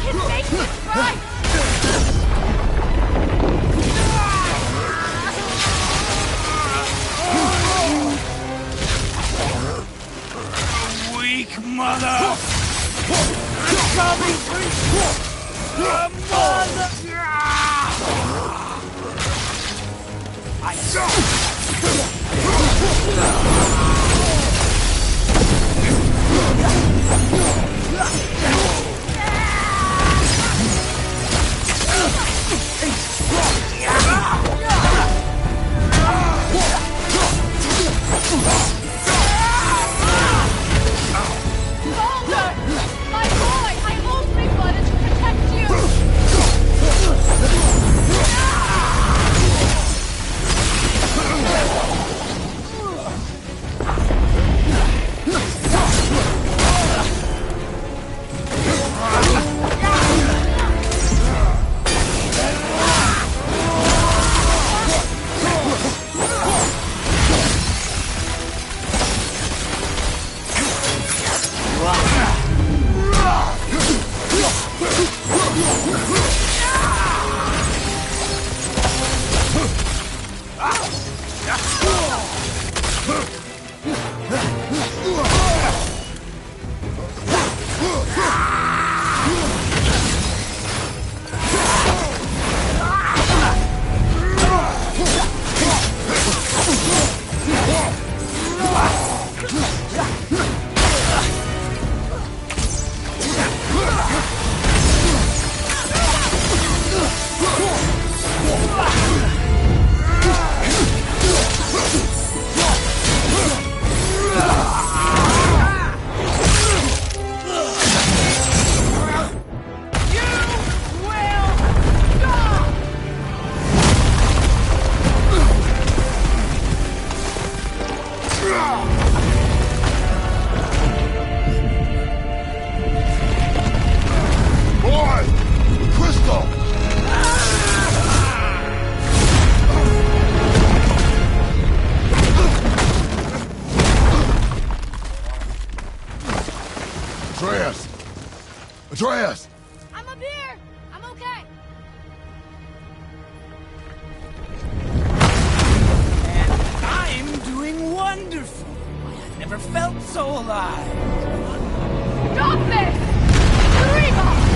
his nation's right! Weak mother! Coming for you! Mother! I saw! My boy! I only wanted to protect you! Atreus! I'm up here! I'm okay! I'm doing wonderful. I've never felt so alive. Stop this! Reba!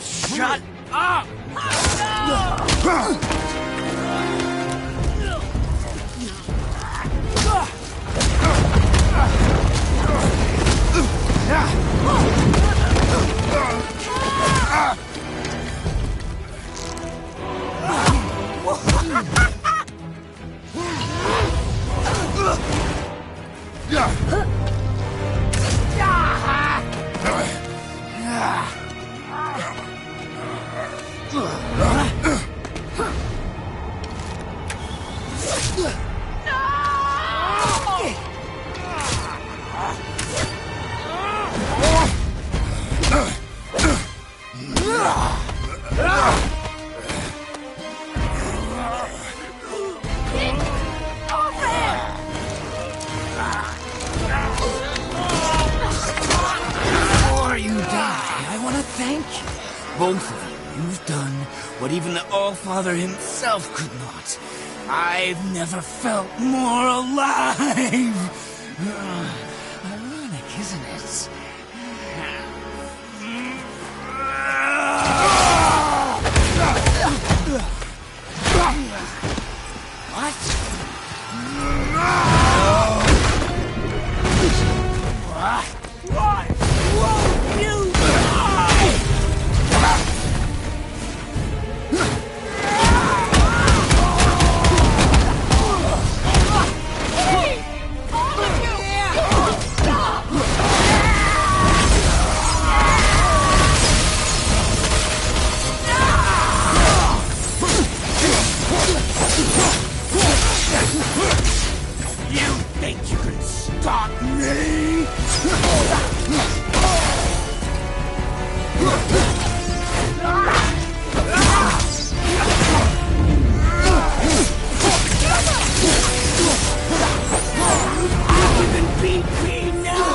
Shut up! Before you die, I want to thank you. Both of you. You've done what even the All-Father himself could not. I've never felt more alive. Ironic, isn't it? You think you can stop me? You can beat me now?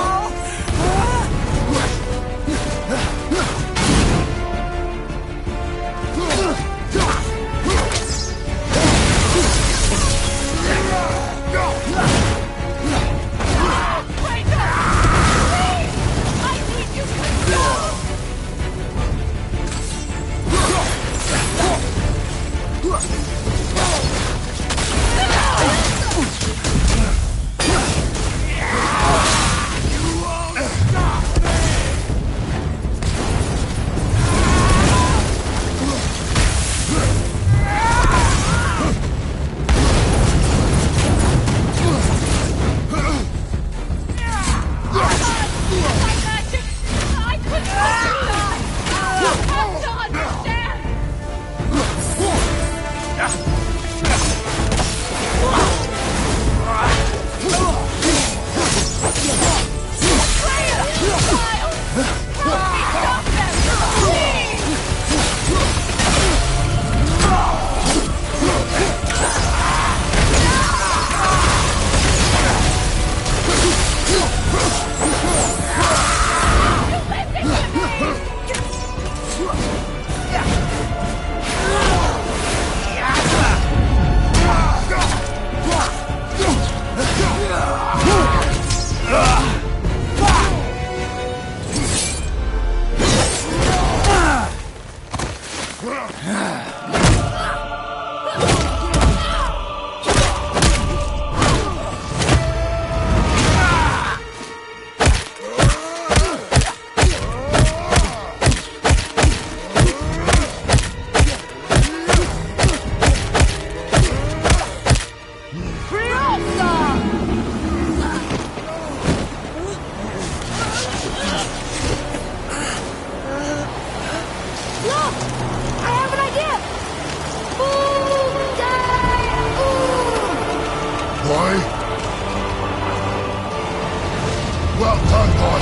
Well done, boy.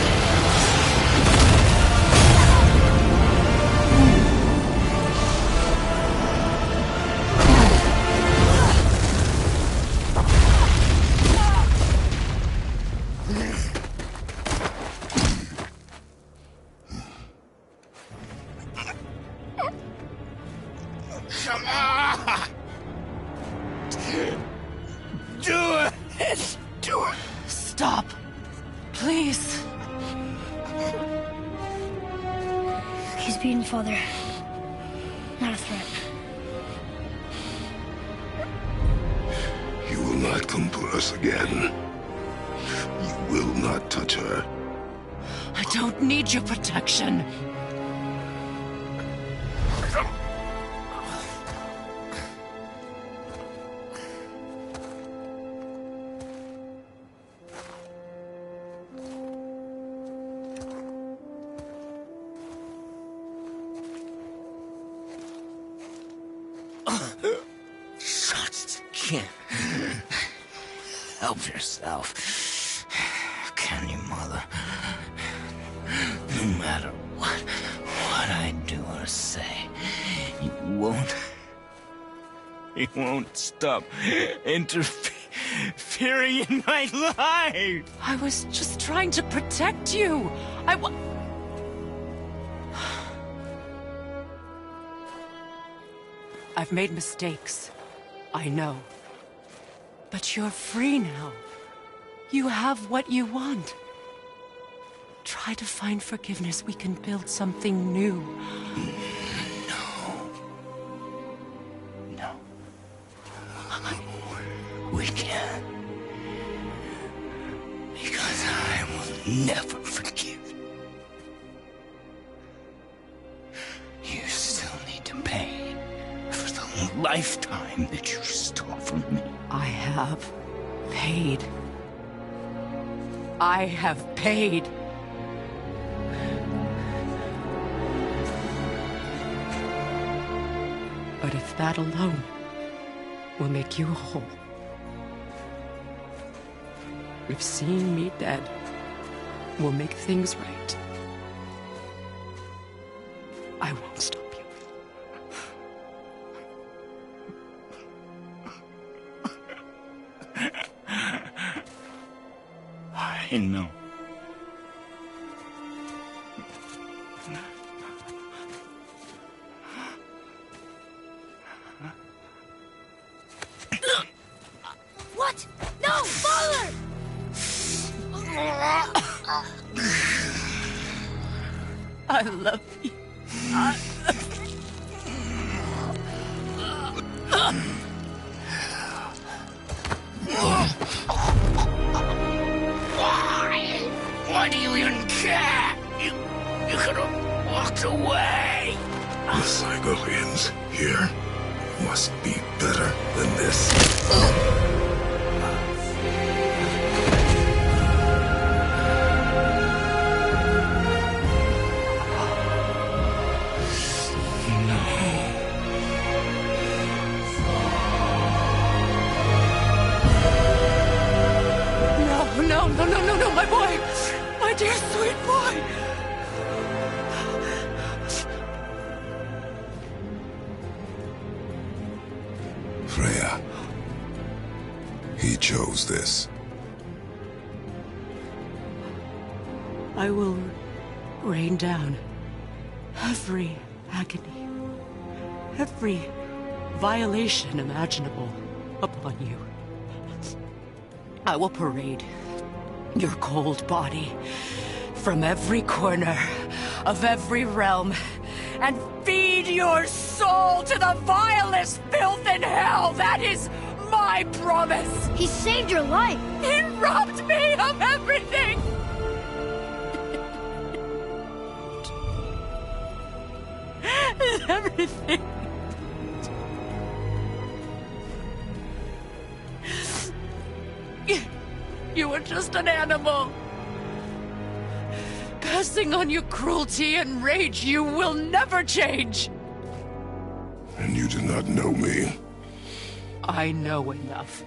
Come on! Do it! Do it! Stop. Please. He's beaten Father. Not a threat. You will not come for us again. You will not touch her. I don't need your protection. Help yourself. Can you, Mother? No matter what I do or say, you won't stop interfering in my life. I was just trying to protect you. I've made mistakes. I know. But you're free now. You have what you want. Try to find forgiveness. We can build something new. No. We can't. Because I will never forgive you. You still need to pay for the lifetime that you stole from me. I have paid. I have paid. But if that alone will make you whole, if seeing me dead will make things right, I won't stop you. I know. What? No, Father! I love you. Why do you even care? You could have walked away. The Cygolians here must be better than this. No, my boy! My dear sweet boy! Freya. He chose this. I will rain down every agony, every violation imaginable upon you. I will parade your cold body from every corner of every realm and feed your soul to the vilest filth in hell. That is my promise. He saved your life. He robbed me of everything. Everything. You were just an animal. Passing on your cruelty and rage, you will never change. And you do not know me. I know enough.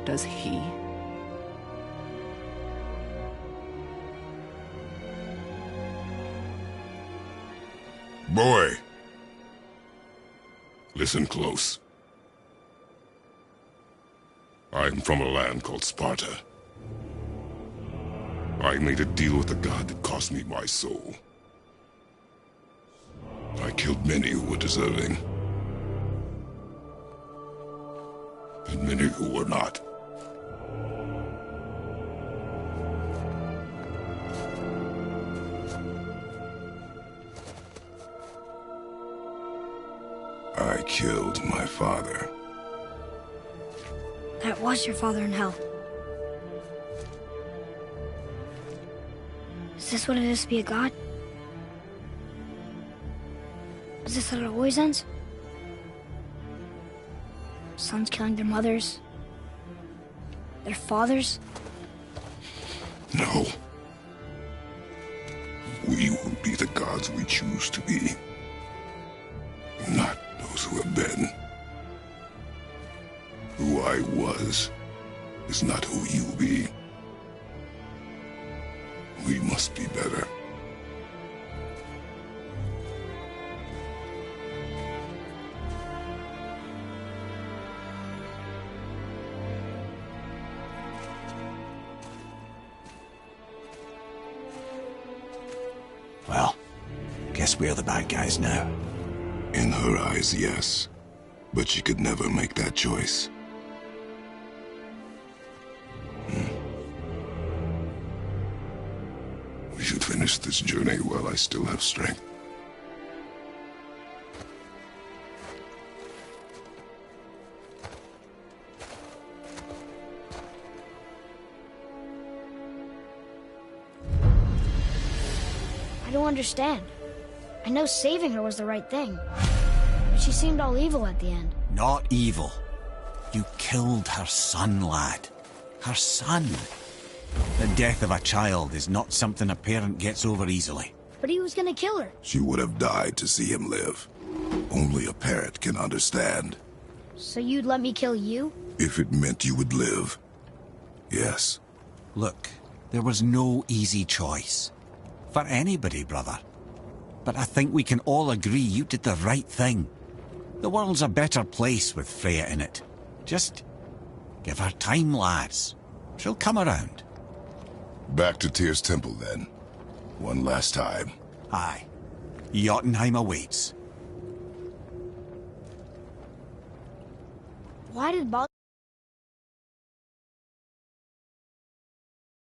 Does he? Boy. Listen close. I'm from a land called Sparta. I made a deal with the god that cost me my soul. I killed many who were deserving. And many who were not. I killed my father. That was your father in hell. Is this what it is to be a god? Is this how it always ends? Sons killing their mothers? Their fathers? No. We will be the gods we choose to be. Not those who have been. Who I was is not who you be. We must be better. Well, guess we're the bad guys now. In her eyes, yes. But she could never make that choice. We should finish this journey while I still have strength. I don't understand. I know saving her was the right thing. But she seemed all evil at the end. Not evil. You killed her son, lad. Her son. The death of a child is not something a parent gets over easily. But he was gonna kill her. She would have died to see him live. Only a parent can understand. So you'd let me kill you? If it meant you would live. Yes. Look, there was no easy choice. For anybody, brother. But I think we can all agree you did the right thing. The world's a better place with Freya in it. Just give her time, lads. She'll come around. Back to Tyr's temple, then. One last time. Aye. Jotunheim awaits. Why did Bal...